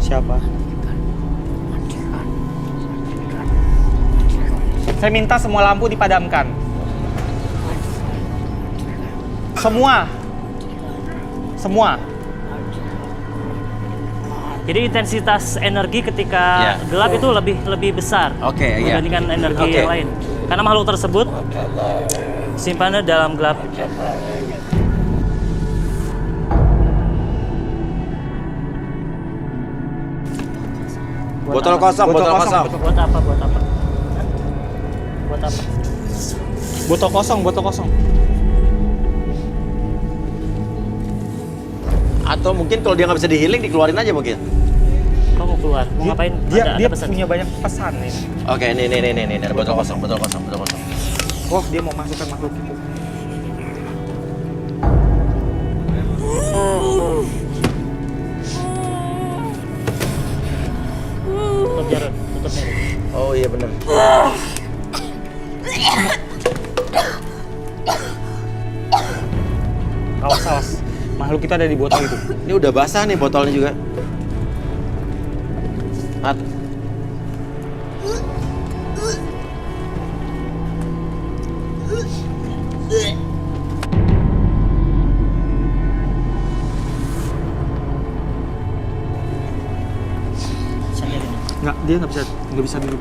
Siapa? Saya minta semua lampu dipadamkan. Semua. Jadi intensitas energi ketika Ya. gelap itu lebih besar Oke, iya. dibandingkan energi Oke. yang lain. Karena makhluk tersebut simpannya dalam gelap. Botol kosong, botol kosong. Buat apa? Buat apa? Hah? Buat apa? Botol kosong. Atau mungkin kalau dia nggak bisa di-healing, dikeluarin aja mungkin. Kau mau keluar? Mau ngapain? Dia pesan. punya banyak pesan nih. Oke, ini ada botol kosong. Oh, dia mau masukkan makhluk itu. Tutup Jarod, tutup Jarod. Oh iya benar. Awas. Makhluk itu ada di botol itu. Ini udah basah nih botolnya juga. Mat. Nggak, dia nggak bisa dulu.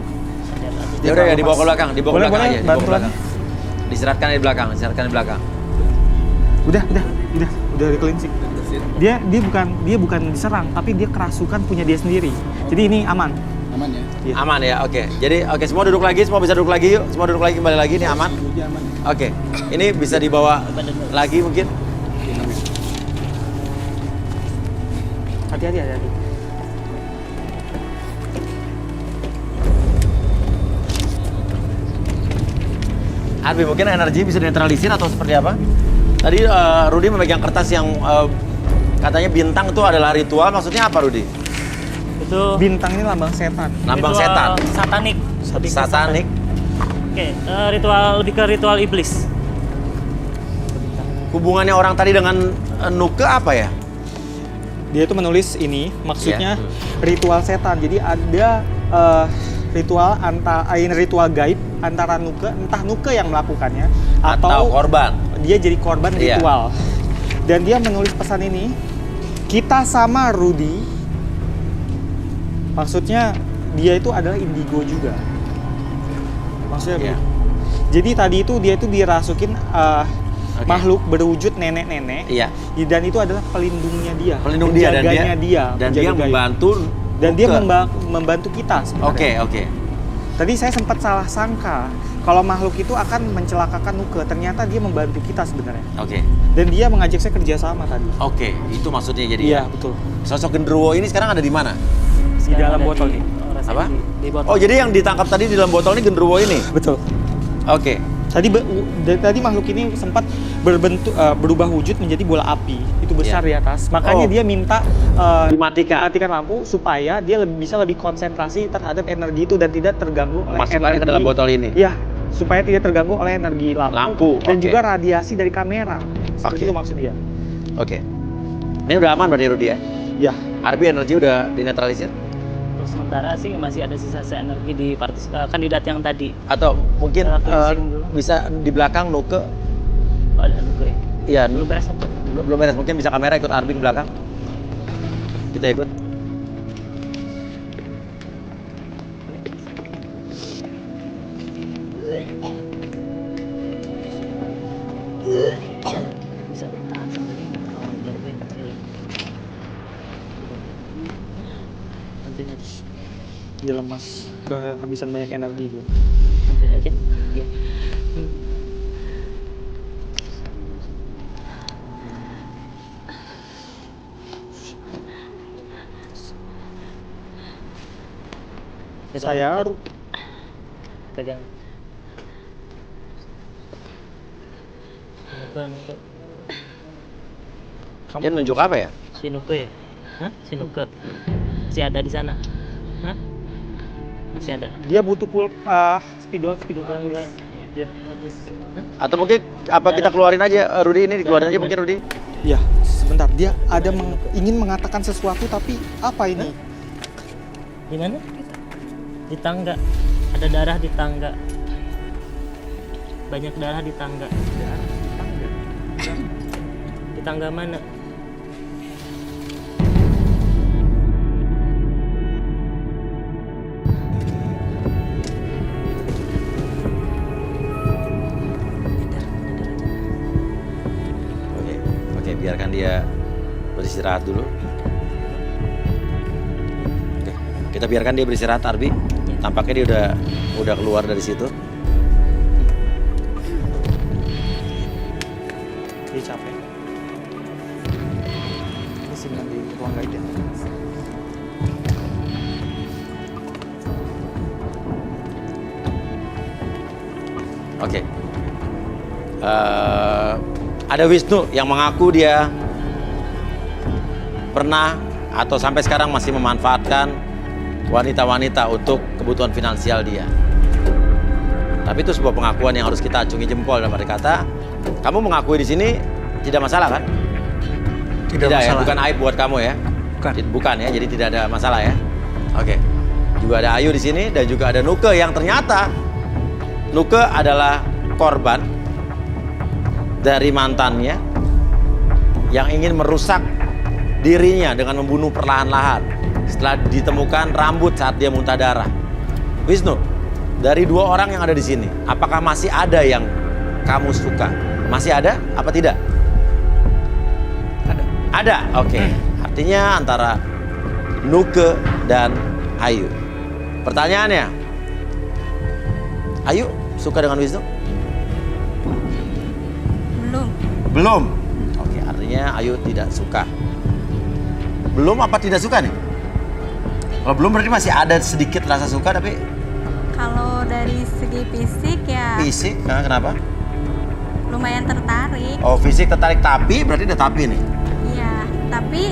Ya udah ya dibawa ke belakang, dibawa ke Boleh, belakang boleh, aja, dibawa ke bantu belakang. Diseratkan di belakang. Udah dikelincing. Dia bukan diserang, tapi dia kerasukan punya dia sendiri. Jadi ini aman. Iya. Aman ya, oke. Jadi oke, semua duduk lagi, semua bisa duduk lagi yuk. Semua duduk lagi, kembali lagi, ini aman. Oke, ini bisa dibawa lagi mungkin. Hati-hati. Arbi, mungkin energi bisa dinetralisir atau seperti apa? Tadi Rudi memegang kertas yang katanya bintang itu adalah ritual, maksudnya apa Rudi? Itu Bintang ini lambang setan. Lambang ritual setan. Satanik. Lebih ke Satanik. Oke, lebih ke ritual iblis. Hubungannya orang tadi dengan Nuke apa ya? Dia itu menulis ini, maksudnya ritual setan. Jadi ada ritual gaib antara Nuke, entah Nuke yang melakukannya Atau korban. dia jadi korban Iya. ritual. Dan dia menulis pesan ini, kita sama Rudi. Maksudnya dia itu adalah indigo juga. Maksudnya Iya. jadi tadi itu dia itu dirasukin Oke. makhluk berwujud nenek-nenek. Iya. Dan itu adalah pelindungnya dia, Pelindung dia dan penjaganya dia, dan dia penjaga gaib. membantu Dan dia Nuke. membantu kita sebenarnya. Oke. Tadi saya sempat salah sangka kalau makhluk itu akan mencelakakan Nuke. Ternyata dia membantu kita sebenarnya. Oke. Dan dia mengajak saya kerjasama tadi. Oke, itu maksudnya jadi. Iya, betul. Sosok genderuwo ini sekarang ada di mana? Di dalam Ada botol di- nih. rasanya Apa? Di botol. Oh, jadi yang ditangkap tadi di dalam botol ini genderuwo ini? Betul. Oke. Tadi makhluk ini sempat berubah wujud menjadi bola api. Itu besar Iya. di atas. Makanya Oh. dia minta Dimatikan. matikan lampu supaya dia bisa lebih konsentrasi terhadap energi itu dan tidak terganggu oleh Masukkan ke dalam botol ini. Iya, supaya tidak terganggu oleh energi lampu, dan oke. juga radiasi dari kamera. Seperti Oke. itu maksud dia. Oke. Ini udah aman berarti Rudi ya? Ya. Arbi energi udah dinetralisir? Untuk sementara sih masih ada sisa-sisa energi di kandidat yang tadi. Atau mungkin Cleansing dulu. bisa di belakang Nuke? Oh, ada Nuke. Iya, Belum beres apa? belum beres. Mungkin bisa kamera ikut Arbi di belakang. Kita ikut. Bisa bertahan sampai ini. Oh, jadi nanti aja. Dia lemas, kehabisan banyak energi gitu. Nanti aja. Iya. Saya pegang. Nuke. Dia nunjuk apa ya? Si Nuke ya? Hah? Si Nuke. Masih ada di sana. Hah? Masih ada. dia butuh spidol ya. Atau mungkin apa kita keluarin aja Rudi ini dikeluarin aja mungkin Rudi? Ya, sebentar. Dia ada ingin mengatakan sesuatu tapi apa ini? Di mana? Di tangga. Ada darah di tangga. Banyak darah di tangga. Di tangga mana? Oke, biarkan dia beristirahat dulu. Oke, kita biarkan dia beristirahat, Arbi. Tampaknya dia udah keluar dari situ. Dia capek. Ini simpan di ruang guide ya. Oke. Ada Wisnu yang mengaku dia pernah atau sampai sekarang masih memanfaatkan wanita-wanita untuk kebutuhan finansial dia. Tapi itu sebuah pengakuan yang harus kita acungi jempol, dan berkata, kamu mengakui di sini tidak masalah kan? Tidak Ya, masalah. bukan aib buat kamu ya? Bukan ya, jadi tidak ada masalah ya? Oke. Juga ada Ayu di sini dan juga ada Nuke yang ternyata Nuke adalah korban dari mantannya yang ingin merusak dirinya dengan membunuh perlahan-lahan setelah ditemukan rambut saat dia muntah darah. Wisnu, dari 2 orang yang ada di sini, apakah masih ada yang kamu suka? Masih ada apa tidak? Ada. Ada, oke. Artinya antara Nuke dan Ayu. Pertanyaannya, Ayu suka dengan Wisnu? Belum. Belum. Oke, artinya Ayu tidak suka. Belum apa tidak suka nih? Kalau belum berarti masih ada sedikit rasa suka, tapi Kalau dari segi fisik ya fisik, nah, kenapa? lumayan tertarik. Oh, fisik tertarik, tapi berarti ada tapi nih. Iya, tapi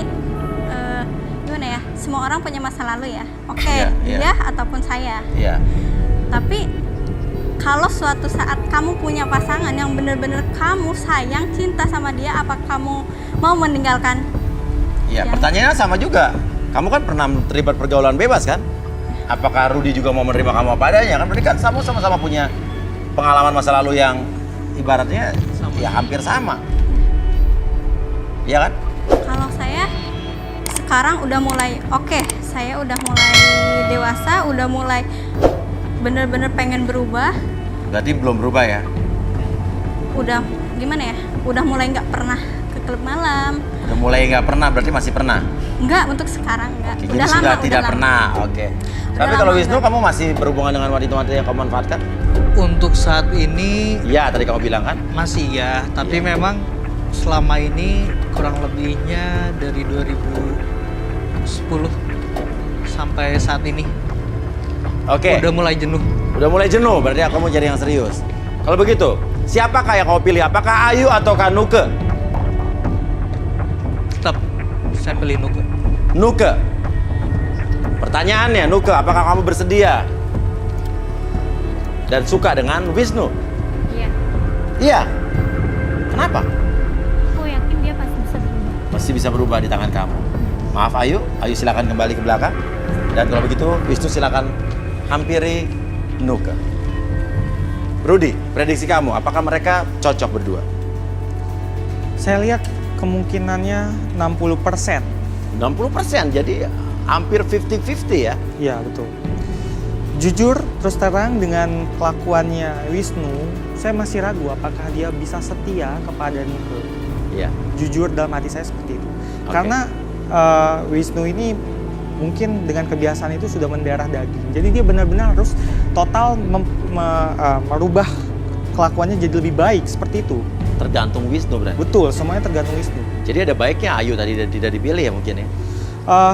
gimana ya? Semua orang punya masa lalu ya. Oke, Iya, iya. dia ataupun saya. Iya. Tapi kalau suatu saat kamu punya pasangan yang benar-benar kamu sayang, cinta sama dia, apa kamu mau meninggalkan? Iya, Ya. pertanyaannya sama juga. Kamu kan pernah terlibat pergaulan bebas kan? Apakah Rudi juga mau menerima kamu apa adanya? Kan berarti kan sama-sama punya pengalaman masa lalu yang ibaratnya ya hampir sama. Iya kan? Kalau saya sekarang udah mulai oke, saya udah mulai dewasa, udah mulai bener-bener pengen berubah, Berarti belum berubah ya? udah gimana ya? Udah mulai nggak pernah ke klub malam, Udah mulai nggak pernah, berarti masih pernah? nggak untuk sekarang nggak. Oke, Udah jadi sudah lama, tidak udah lama. pernah, oke. Udah Tapi kalau lama Wisnu, nggak. kamu masih berhubungan dengan wanita-wanita yang kamu manfaatkan? Untuk saat ini Iya, tadi kamu bilang kan? masih ya, tapi Iya. memang selama ini kurang lebihnya dari 2010 sampai saat ini Oke. udah mulai jenuh. Udah mulai jenuh, berarti kamu cari yang serius. Kalau begitu, siapakah yang kamu pilih? Apakah Ayu atau Nuke? Tetap saya pilih Nuke. Nuke. Pertanyaannya, Nuke, apakah kamu bersedia dan suka dengan Wisnu? Iya, Iya. Kenapa? aku yakin dia pasti bisa berubah. Pasti bisa berubah di tangan kamu. Maaf Ayu, Ayu silakan kembali ke belakang. Dan kalau begitu, Wisnu silakan hampiri Nuke. Rudi, prediksi kamu, apakah mereka cocok berdua? Saya lihat kemungkinannya 60%. 60%, jadi hampir 50-50 ya? Iya, betul. Jujur, terus terang dengan kelakuannya Wisnu, saya masih ragu apakah dia bisa setia kepada Nuke. Iya. Jujur dalam hati saya seperti itu. Oke. Karena Wisnu ini mungkin dengan kebiasaan itu sudah mendarah daging. Jadi dia benar-benar harus total merubah kelakuannya jadi lebih baik seperti itu. Tergantung Wisnu berarti. Betul, semuanya tergantung Wisnu. Jadi ada baiknya Ayu tadi tidak dipilih ya mungkin ya?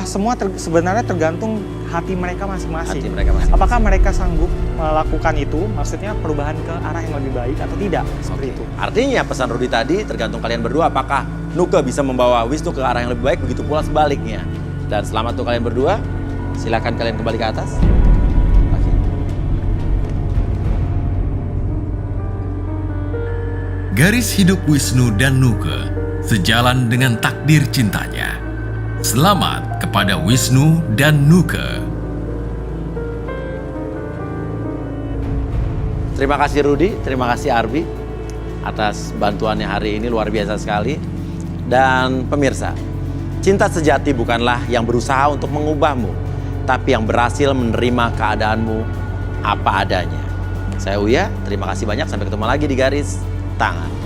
Semua sebenarnya tergantung hati mereka masing-masing. Hati mereka masing-masing. Apakah mereka sanggup melakukan itu, maksudnya perubahan ke arah yang lebih baik atau tidak, seperti itu. Artinya pesan Rudi tadi tergantung kalian berdua, apakah Nuke bisa membawa Wisnu ke arah yang lebih baik, begitu pula sebaliknya. Dan selamat untuk kalian berdua, silakan kalian kembali ke atas. Oke. Garis hidup Wisnu dan Nuke sejalan dengan takdir cintanya. Selamat kepada Wisnu dan Nuke. Terima kasih Rudi, terima kasih Arbi atas bantuannya hari ini, luar biasa sekali. Dan pemirsa, cinta sejati bukanlah yang berusaha untuk mengubahmu, tapi yang berhasil menerima keadaanmu apa adanya. Saya Uya, terima kasih banyak. Sampai ketemu lagi di Garis Tangan.